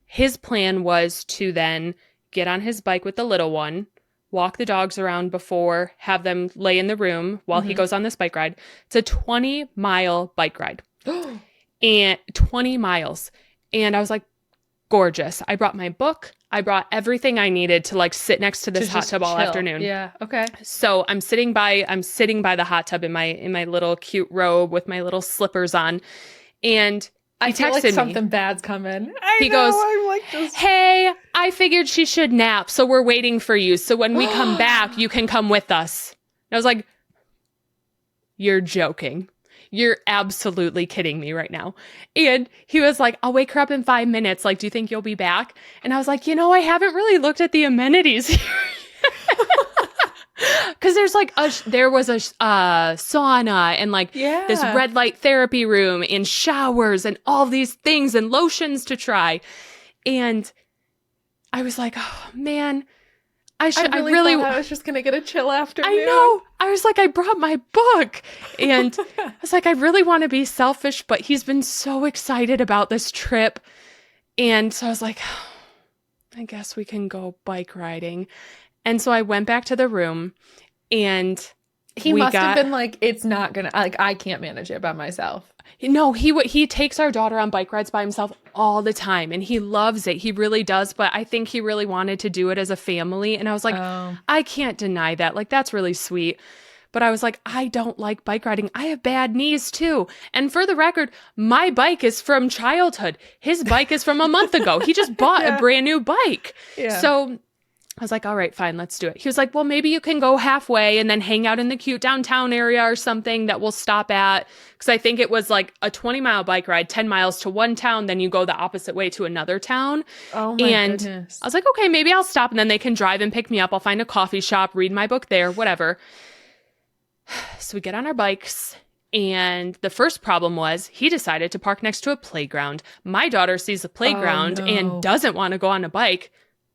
His plan was to then get on his bike with the little one, walk the dogs around before, have them lay in the room while he goes on this bike ride. It's a 20-mile bike ride. And 20 miles. And I was like, gorgeous. I brought my book. I brought everything I needed to like sit next to this hot tub all afternoon. Yeah. Okay. So I'm sitting by the hot tub in my little cute robe with my little slippers on. And I feel like something bad's coming. He goes, hey, I figured she should nap. So we're waiting for you. So when we come back, you can come with us. And I was like, you're joking. You're absolutely kidding me right now. And he was like, I'll wake her up in 5 minutes. Like, do you think you'll be back? And I was like, I haven't really looked at the amenities here. Because there was a sauna and like this red light therapy room and showers and all these things and lotions to try. And I was like, oh man, I really thought I was just going to get a chill afternoon. I know. I was like, I brought my book. And I was like, I really want to be selfish, but he's been so excited about this trip. And so I was like, I guess we can go bike riding. And so I went back to the room and He must have been like, it's not gonna, like, I can't manage it by myself. No, he takes our daughter on bike rides by himself all the time, and he loves it. He really does. But I think he really wanted to do it as a family. And I was like, I can't deny that. Like, that's really sweet. But I was like, I don't like bike riding. I have bad knees too. And for the record, my bike is from childhood. His bike is from a month ago. He just bought a brand new bike. Yeah. So I was like, all right, fine, let's do it. He was like, well, maybe you can go halfway and then hang out in the cute downtown area or something that we'll stop at. Because I think it was like a 20-mile bike ride, 10 miles to one town, then you go the opposite way to another town. Oh my goodness. I was like, okay, maybe I'll stop and then they can drive and pick me up. I'll find a coffee shop, read my book there, whatever. So we get on our bikes. And the first problem was he decided to park next to a playground. My daughter sees the playground and doesn't want to go on a bike.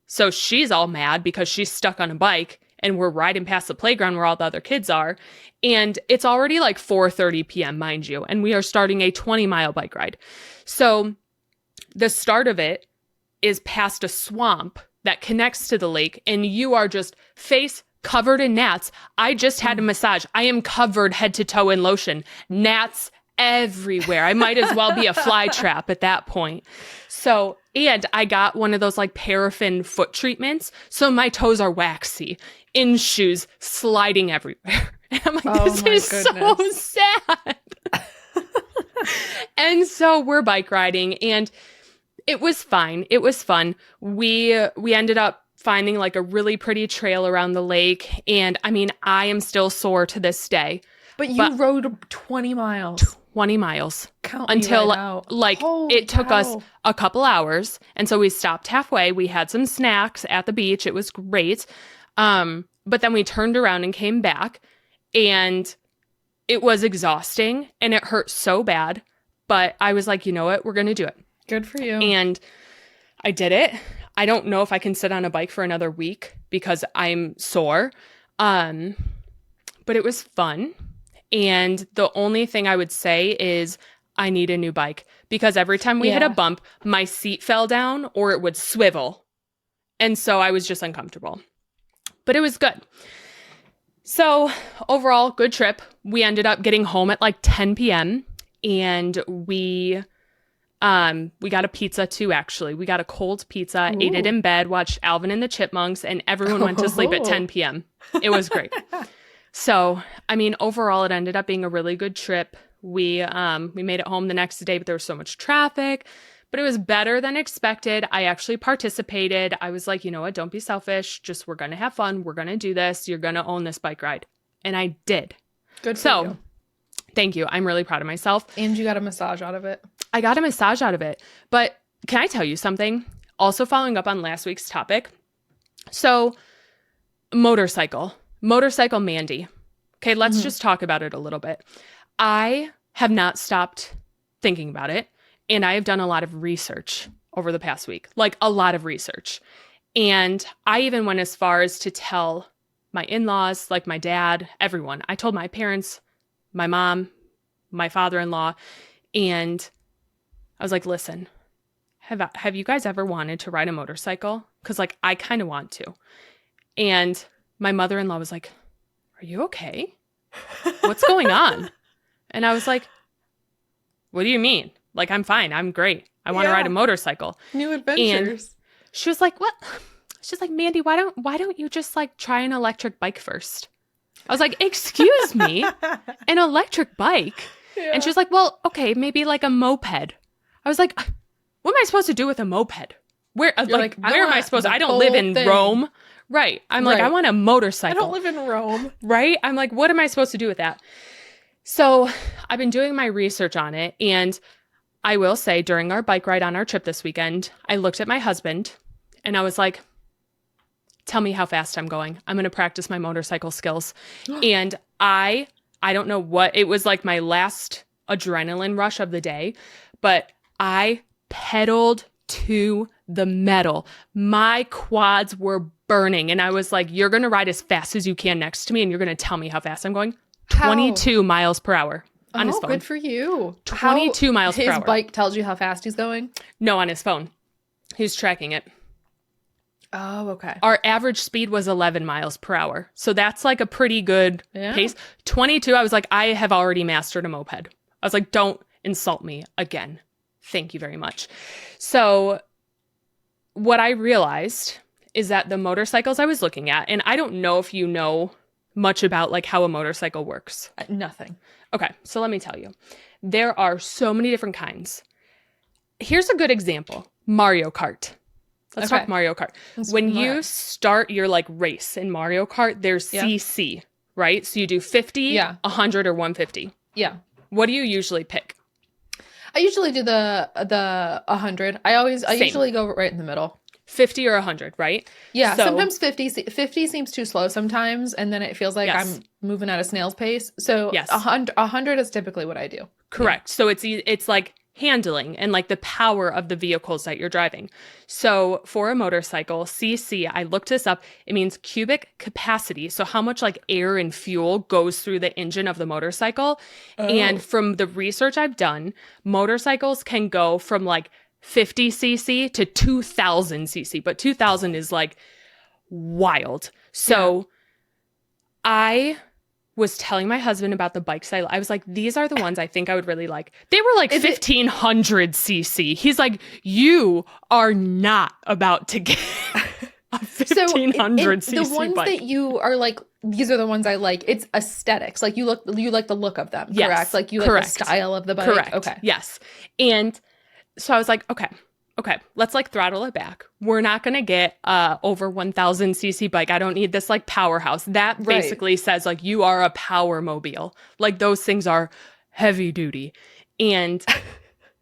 So she's all mad because she's stuck on a bike and we're riding past the playground where all the other kids are. And it's already like 4:30 p.m., mind you. And we are starting a 20-mile bike ride. So the start of it is past a swamp that connects to the lake. And you are just face covered in gnats. I just had a massage. I am covered head to toe in lotion. Gnats everywhere. I might as well be a fly trap at that point. So, and I got one of those like paraffin foot treatments. So my toes are waxy, in shoes, sliding everywhere. And I'm like, this is so sad. And so we're bike riding and it was fine. It was fun. We ended up finding like a really pretty trail around the lake. And I mean, I am still sore to this day. But you rode 20 miles. 20 miles. Count until me right out. Like Holy it took us a couple hours. And so we stopped halfway. We had some snacks at the beach. It was great. But then we turned around and came back and it was exhausting and it hurt so bad. But I was like, you know what? We're going to do it. Good for you. And I did it. I don't know if I can sit on a bike for another week because I'm sore. But it was fun. And the only thing I would say is I need a new bike because every time we hit a bump, my seat fell down or it would swivel. And so I was just uncomfortable. But it was good. So overall, good trip. We ended up getting home at like 10 p.m. and we got a pizza too, actually. We got a cold pizza, ate it in bed, watched Alvin and the Chipmunks, and everyone went to sleep at 10 p.m. It was great. So, I mean, overall, it ended up being a really good trip. We made it home the next day, but there was so much traffic, but it was better than expected. I actually participated. I was like, you know what? Don't be selfish. Just we're going to have fun. We're going to do this. You're going to own this bike ride. And I did. Good for you. Thank you. I'm really proud of myself. And you got a massage out of it. I got a massage out of it. But can I tell you something? Also following up on last week's topic. So motorcycle Mandi. Okay, let's just talk about it a little bit. I have not stopped thinking about it. And I have done a lot of research over the past week, like a lot of research. And I even went as far as to tell my in-laws, like my dad, everyone. I told my parents, my mom, my father-in-law, and I was like, listen, have you guys ever wanted to ride a motorcycle? Because like I kind of want to. And my mother-in-law was like, are you okay? What's going on? And I was like, what do you mean? Like, I'm fine. I'm great. I want to ride a motorcycle. New adventures. And she was like, what? She's like, Mandi, why don't you just like try an electric bike first? I was like, excuse me, an electric bike? Yeah. And she was like, well, okay, maybe like a moped. I was like, what am I supposed to do with a moped? Where am I supposed to? I don't live in Rome. Right. I'm like, I want a motorcycle. I don't live in Rome. Right. I'm like, what am I supposed to do with that? So I've been doing my research on it. And I will say during our bike ride on our trip this weekend, I looked at my husband and I was like, tell me how fast I'm going. I'm going to practice my motorcycle skills. And I don't know what, it was like my last adrenaline rush of the day, but I pedaled to the metal. My quads were burning. And I was like, you're going to ride as fast as you can next to me. And you're going to tell me how fast I'm going. 22 miles per hour on his phone. Good for you. 22 miles per hour. His bike tells you how fast he's going? No, on his phone. He's tracking it. Oh, okay. Our average speed was 11 miles per hour. So that's like a pretty good Yeah. pace. 22, I was like, I have already mastered a moped. I was like, don't insult me again. Thank you very much. So what I realized is that the motorcycles I was looking at, and I don't know if you know much about like how a motorcycle works. Nothing. Okay, so let me tell you. There are so many different kinds. Here's a good example. Mario Kart. Let's talk Mario Kart. When you start your like race in Mario Kart, there's CC, right? So you do 50, 100, or 150. Yeah. What do you usually pick? I usually do the 100. I usually go right in the middle. 50 or 100, right? Yeah, so, sometimes 50 seems too slow sometimes, and then it feels like I'm moving at a snail's pace. So 100 is typically what I do. Correct. Yeah. So it's like handling and like the power of the vehicles that you're driving. So for a motorcycle, CC, I looked this up. It means cubic capacity. So how much like air and fuel goes through the engine of the motorcycle. Oh. And from the research I've done, motorcycles can go from like 50 cc to 2000 cc, but 2000 is like wild. So I was telling my husband about the bikes I was like, these are the ones I think I would really like. They were like 1500 cc. He's like, you are not about to get a 1500 cc the ones bike. That you are like, these are the ones I like. It's aesthetics. Like you like the look of them, correct? Like you like the style of the bike. Correct. Okay. Yes. And so I was like, okay, let's like throttle it back. We're not going to get over 1000 cc bike. I don't need this like powerhouse. That basically says like you are a power mobile. Like those things are heavy duty. And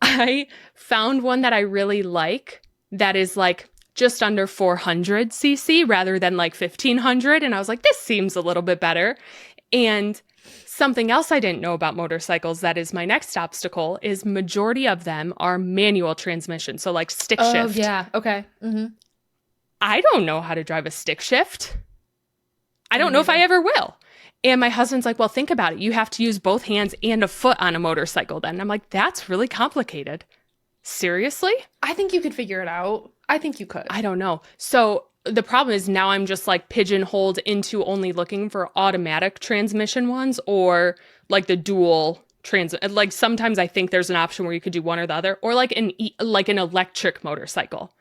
I found one that I really like that is like just under 400 cc rather than like 1500. And I was like, this seems a little bit better. And something else I didn't know about motorcycles that is my next obstacle is majority of them are manual transmission. So like stick shift. Oh, yeah. Okay. Mm-hmm. I don't know how to drive a stick shift. I don't know if I ever will. And my husband's like, well, think about it. You have to use both hands and a foot on a motorcycle then. And I'm like, that's really complicated. Seriously? I think you could figure it out. I think you could. I don't know. So the problem is now I'm just like pigeonholed into only looking for automatic transmission ones or like the dual like sometimes I think there's an option where you could do one or the other or like an electric motorcycle.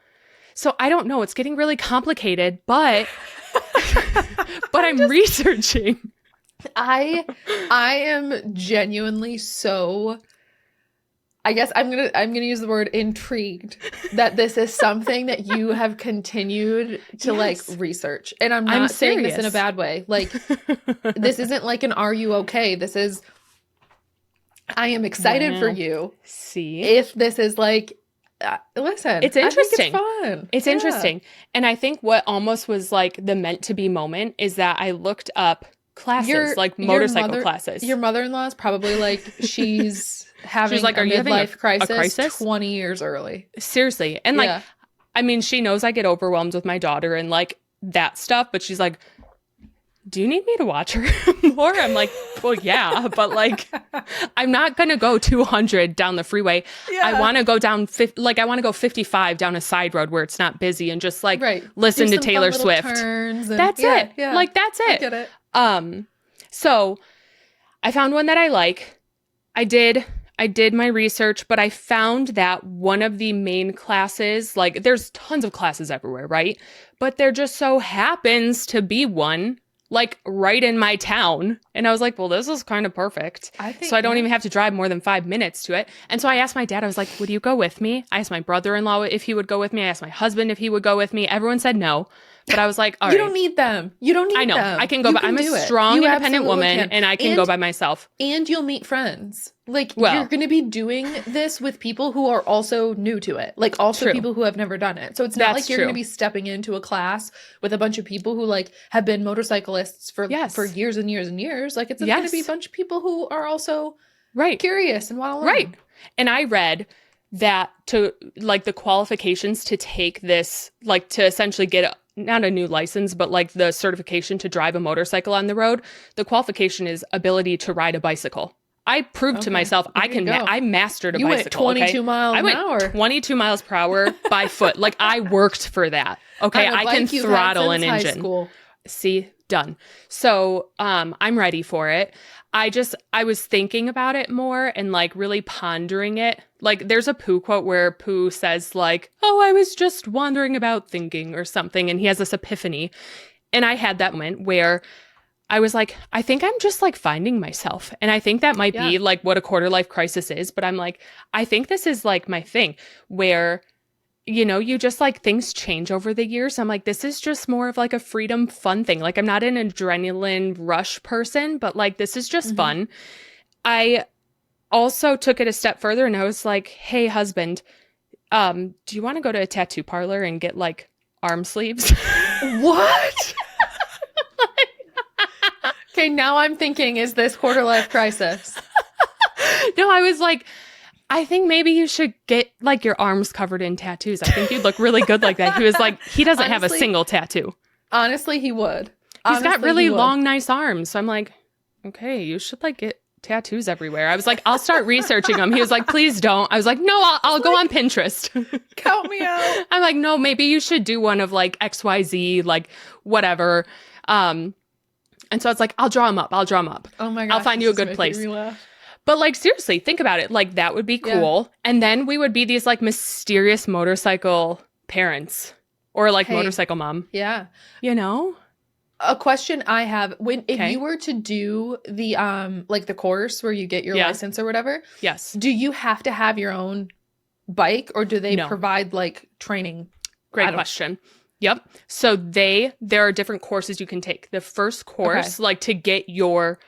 So I don't know. It's getting really complicated, but I'm researching. I am genuinely so I guess I'm gonna use the word intrigued that this is something that you have continued to like research. And I'm not saying this in a bad way. Like this isn't like an are you okay? This is I am excited for you. See? If this is like listen, it's interesting. I think it's fun. It's interesting. And I think what almost was like the meant to be moment is that I looked up classes, like motorcycle classes. Your mother-in-law is probably like she's having like, a are you having midlife a crisis 20 years early. Seriously. And like, I mean, she knows I get overwhelmed with my daughter and like that stuff, but she's like, do you need me to watch her more? I'm like, well, yeah, but like, I'm not going to go 200 down the freeway. Yeah. I want to go down, I want to go 55 down a side road where it's not busy and just like listen to Taylor Swift. That's it. Yeah. Like, that's it. I get it. So I found one that I like. I did my research, but I found that one of the main classes, like there's tons of classes everywhere, right? But there just so happens to be one like right in my town. And I was like, well, this is kind of perfect. So I don't even have to drive more than 5 minutes to it. And so I asked my dad, I was like, would you go with me? I asked my brother-in-law if he would go with me. I asked my husband if he would go with me. Everyone said no. But I was like, all right. You don't need them. You don't need them. I know. I can go. I'm a strong, independent woman, and I can go by myself. And you'll meet friends. Like, you're going to be doing this with people who are also new to it. Like, also people who have never done it. So it's not like you're going to be stepping into a class with a bunch of people who, like, have been motorcyclists for years and years and years. Like, it's going to be a bunch of people who are also curious and want to learn. Right. And I read that to, like, the qualifications to take this, like, to essentially get not a new license, but like the certification to drive a motorcycle on the road, the qualification is ability to ride a bicycle. I proved to myself There you go. I mastered a You went bicycle. 22 miles I an went hour. 22 miles per hour by foot. Like I worked for that. Okay, On a I can bike you've had throttle an since high engine. school. See, done. So, I'm ready for it. I was thinking about it more and like really pondering it. Like there's a Pooh quote where Pooh says like, "Oh, I was just wandering about thinking," or something, and he has this epiphany. And I had that moment where I was like, I think I'm just like finding myself. And I think that might be like what a quarter life crisis is, but I'm like, I think this is like my thing where you just like things change over the years. I'm like, this is just more of like a freedom, fun thing. Like, I'm not an adrenaline rush person, but like, this is just fun. I also took it a step further and I was like, hey, husband, do you want to go to a tattoo parlor and get like arm sleeves? What? Okay, now I'm thinking, is this quarter life crisis? No, I was like, I think maybe you should get like your arms covered in tattoos. I think you'd look really good like that. He was like, he doesn't have a single tattoo. Honestly, he would. He's got really long, nice arms. So I'm like, okay, you should like get tattoos everywhere. I was like, I'll start researching them. He was like, please don't. I was like, no, I'll go on Pinterest. Count me out. I'm like, no, maybe you should do one of like XYZ, like whatever. And so it's like, I'll draw them up. Oh my gosh. I'll find you a good place. But like, seriously, think about it. Like, that would be cool. Yeah. And then we would be these like mysterious motorcycle parents or like motorcycle mom. Yeah. A question I have, if you were to do the like the course where you get your license or whatever, yes, do you have to have your own bike or do they provide like training? Great question. Yep. So there are different courses you can take. The first course, like to get your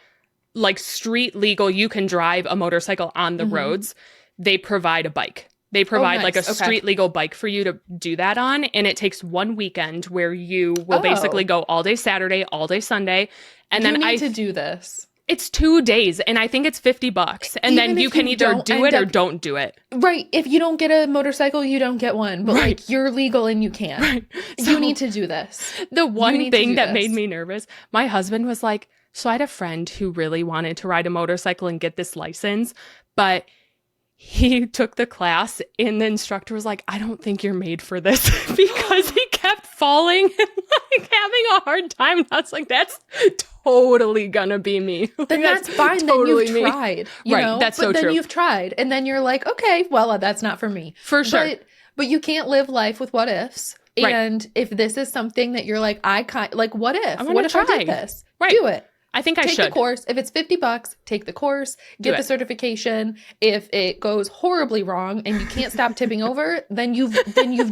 like street legal, you can drive a motorcycle on the roads. They provide a bike. They provide like a street legal bike for you to do that on. And it takes one weekend where you will basically go all day Saturday, all day Sunday. And then I need to do this. It's 2 days and I think it's $50. And then you can either do it or don't do it. Right. If you don't get a motorcycle, you don't get one. But like you're legal and you can. Right. So you need to do this. The one thing that made me nervous, my husband was like, so I had a friend who really wanted to ride a motorcycle and get this license, but he took the class and the instructor was like, I don't think you're made for this because he kept falling and like having a hard time. And I was like, that's totally gonna be me. Then that's fine. Totally then you've tried. You know? That's so true. But then you've tried. And then you're like, okay, well, that's not for me. For sure. But you can't live life with what ifs. And if this is something that you're like, what if? What if I did this? Do it. I think I should. Take the course. If it's $50, take the course, get the certification. If it goes horribly wrong and you can't stop tipping over, then you've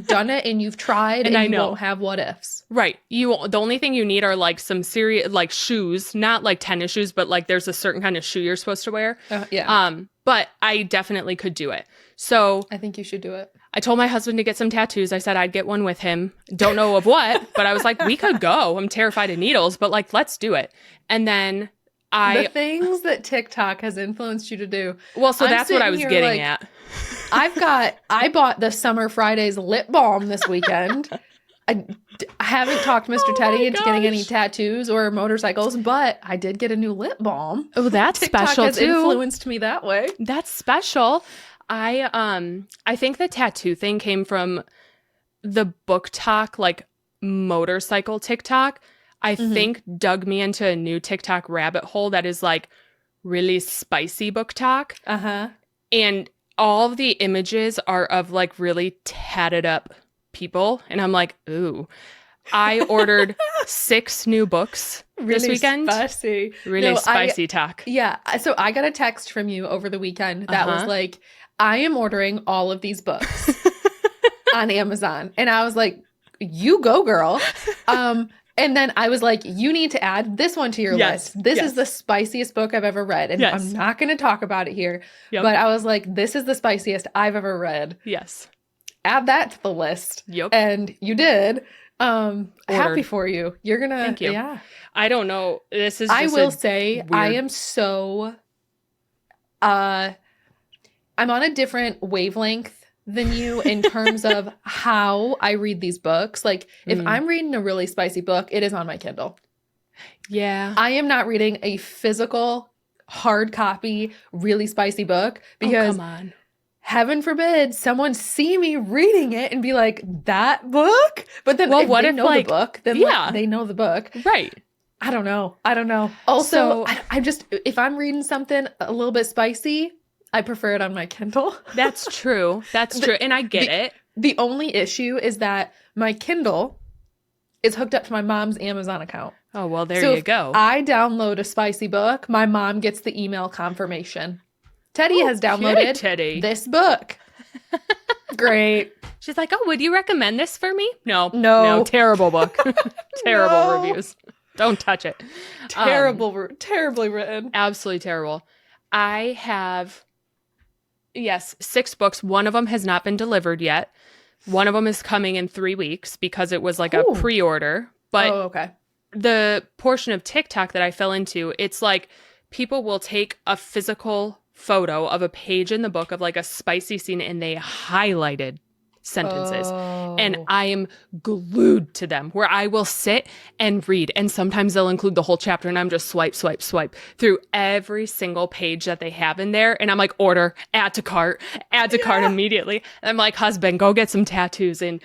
done it and you've tried and you won't have what ifs. Right. The only thing you need are like some serious like shoes, not like tennis shoes, but like there's a certain kind of shoe you're supposed to wear. But I definitely could do it. So I think you should do it. I told my husband to get some tattoos. I said I'd get one with him. Don't know of what, but I was like, we could go. I'm terrified of needles, but like, let's do it. And then the things that TikTok has influenced you to do. Well, so that's what I was getting at. I bought the Summer Fridays lip balm this weekend. I haven't talked Mr. Teddy into getting any tattoos or motorcycles, but I did get a new lip balm. Oh, that's TikTok special has too. Influenced me that way. That's special. I think the tattoo thing came from the BookTok, like motorcycle TikTok. I think dug me into a new TikTok rabbit hole that is like really spicy BookTok. And all of the images are of like really tatted up people. And I'm like, ooh. I ordered 6 new books this weekend. Spicy. Really spicy talk. Yeah. So I got a text from you over the weekend that was like, I am ordering all of these books on Amazon. And I was like, you go, girl. And then I was like, you need to add this one to your list. This is the spiciest book I've ever read. And I'm not going to talk about it here. But I was like, this is the spiciest I've ever read. Yes. Add that to the list. Yep. And you did. Happy for you. You're going to. Thank you. Yeah. I don't know. This is just I will say, weird... I am so... I'm on a different wavelength than you in terms of how I read these books. Like, if I'm reading a really spicy book, it is on my Kindle. Yeah. I am not reading a physical hard copy, really spicy book Oh, because come on. heaven forbid someone see me reading it and be like, that book? But then Well, if what they if, know like, the book, then yeah. like, they know the book. Right. I don't know. Also, So- I just, if I'm reading something a little bit spicy, I prefer it on my Kindle. That's true. That's true. And I get it. The only issue is that my Kindle is hooked up to my mom's Amazon account. Oh, well, there So you if go. I download a spicy book, my mom gets the email confirmation. Teddy has downloaded Teddy. this book. Great. She's like, oh, would you recommend this for me? No. No. Terrible book. Terrible No. reviews. Don't touch it. Terribly written. Absolutely terrible. I have, yes, 6 books. One of them has not been delivered yet. One of them is coming in 3 weeks because it was like a Ooh. pre-order. But okay. the portion of TikTok that I fell into, it's like people will take a physical photo of a page in the book of like a spicy scene and they highlighted sentences. And I am glued to them where I will sit and read. And sometimes they'll include the whole chapter and I'm just swipe through every single page that they have in there. And I'm like, order, add to cart immediately. And I'm like, husband, go get some tattoos. And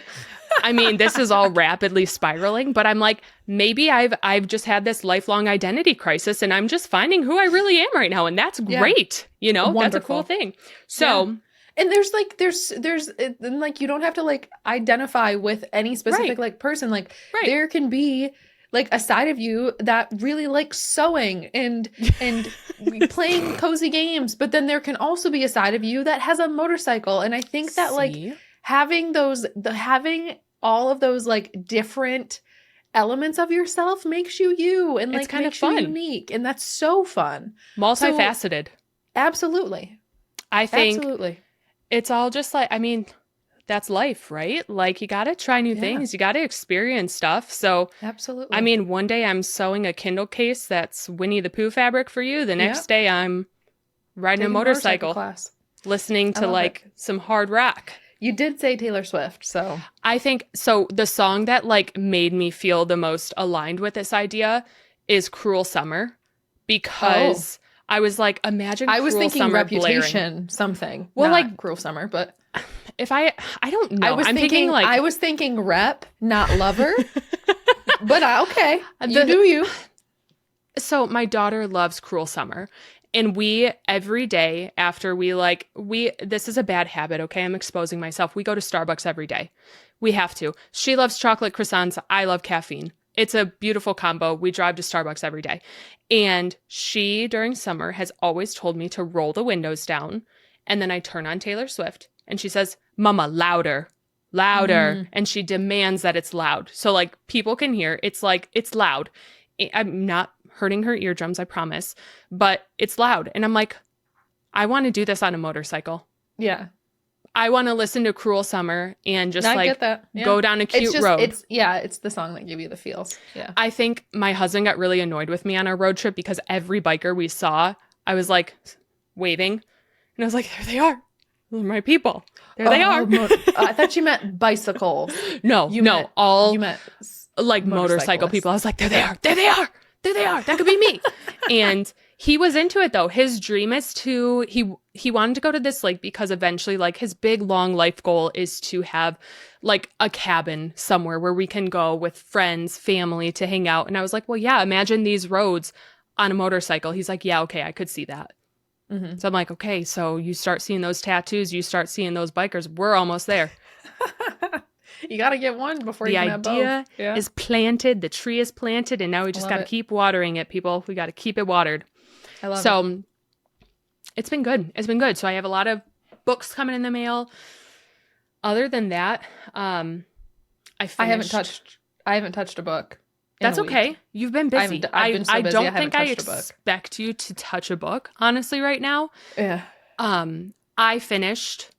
I mean, this is all rapidly spiraling, but I'm like, maybe I've just had this lifelong identity crisis and I'm just finding who I really am right now. And that's great. You know, Wonderful. That's a cool thing. So, and there's and like, you don't have to like identify with any specific like person. Like there can be like a side of you that really likes sewing and playing cozy games, but then there can also be a side of you that has a motorcycle. And I think that like having all of those like different elements of yourself makes you and like it's kind makes of fun. you unique, and that's so fun. Multifaceted. Absolutely. I think Absolutely. it's all just like, I mean, that's life, right? Like you got to try new things. You got to experience stuff. So absolutely. I mean, one day I'm sewing a Kindle case that's Winnie the Pooh fabric for you. The next day I'm riding a motorcycle class, listening to like some hard rock. You did say Taylor Swift, so I think so. The song that like made me feel the most aligned with this idea is Cruel Summer, because I was like, imagine I was Cruel thinking Summer Reputation blaring. something. Well, not like Cruel Summer, but if I don't know. I'm thinking like I was thinking Rep, not Lover. But okay, you do you. So my daughter loves Cruel Summer. And we, every day after this is a bad habit, okay? I'm exposing myself. We go to Starbucks every day. We have to. She loves chocolate croissants. I love caffeine. It's a beautiful combo. We drive to Starbucks every day. And she, during summer, has always told me to roll the windows down. And then I turn on Taylor Swift and she says, Mama, louder. And she demands that it's loud. So like people can hear. It's like, it's loud. I'm not hurting her eardrums, I promise, but it's loud. And I'm like, I want to do this on a motorcycle. Yeah. I want to listen to Cruel Summer and just like go down a cute road. It's the song that give you the feels. Yeah. I think my husband got really annoyed with me on our road trip because every biker we saw, I was like waving and I was like, there they are. Those are my people. There they are. I thought you meant bicycle. No, you meant like motorcycle motorcyclists. people. I was like, there they are. There they are. There they are. That could be me. And he was into it though. His dream is he wanted to go to this lake because eventually like his big long life goal is to have like a cabin somewhere where we can go with friends, family to hang out. And I was like, well, yeah, imagine these roads on a motorcycle. He's like, yeah, okay, I could see that. Mm-hmm. So I'm like, okay, so you start seeing those tattoos, you start seeing those bikers. We're almost there. You got to get one before you can have both. The idea is planted. The tree is planted. And now we just got to keep watering it, people. We got to keep it watered. I love it. So it's been good. It's been good. So I have a lot of books coming in the mail. Other than that, I haven't touched a book. That's okay. You've been busy. I've been so busy. Don't think I expect you to touch a book, honestly, right now. Yeah. I finished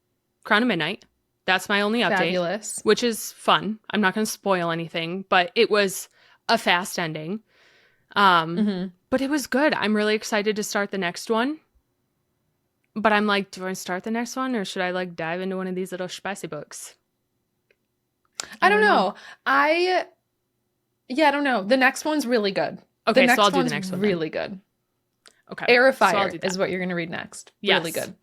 Crown of Midnight. That's my only update. Fabulous. Which is fun. I'm not going to spoil anything, but it was a fast ending. But it was good. I'm really excited to start the next one. But I'm like, do I start the next one or should I like dive into one of these little spicy books? I don't know. I don't know. The next one's really good. Okay, so I'll do the next one. Really good. Okay. Air of so I'll Fire do that. is what you're going to read next. Yes. Really good.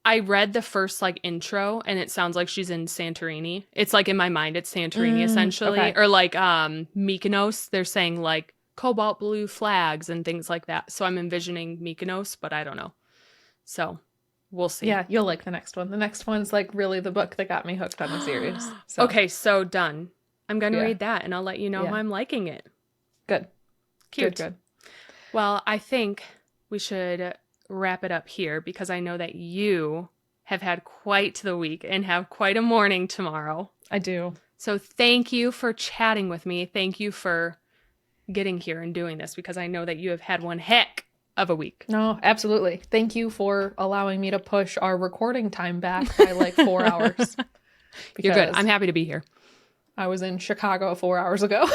I read the first like intro and it sounds like she's in Santorini. It's like in my mind, it's Santorini essentially. Okay. Or like Mykonos, they're saying like cobalt blue flags and things like that. So I'm envisioning Mykonos, but I don't know. So we'll see. Yeah, you'll like the next one. The next one's like really the book that got me hooked on the series. So. Okay, so done. I'm going to Yeah. read that and I'll let you know Yeah. how I'm liking it. Good. Cute. Good. Well, I think we should wrap it up here because I know that you have had quite the week and have quite a morning tomorrow. I do. So thank you for chatting with me. Thank you for getting here and doing this because I know that you have had one heck of a week. No, absolutely. Thank you for allowing me to push our recording time back by like 4 hours. You're good. I'm happy to be here. I was in Chicago 4 hours ago.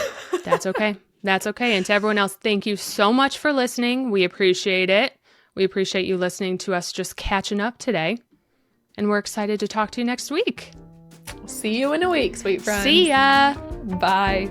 That's okay. That's okay. And to everyone else, thank you so much for listening. We appreciate it. We appreciate you listening to us just catching up today. And we're excited to talk to you next week. See you in a week, sweet friends. See ya. Bye.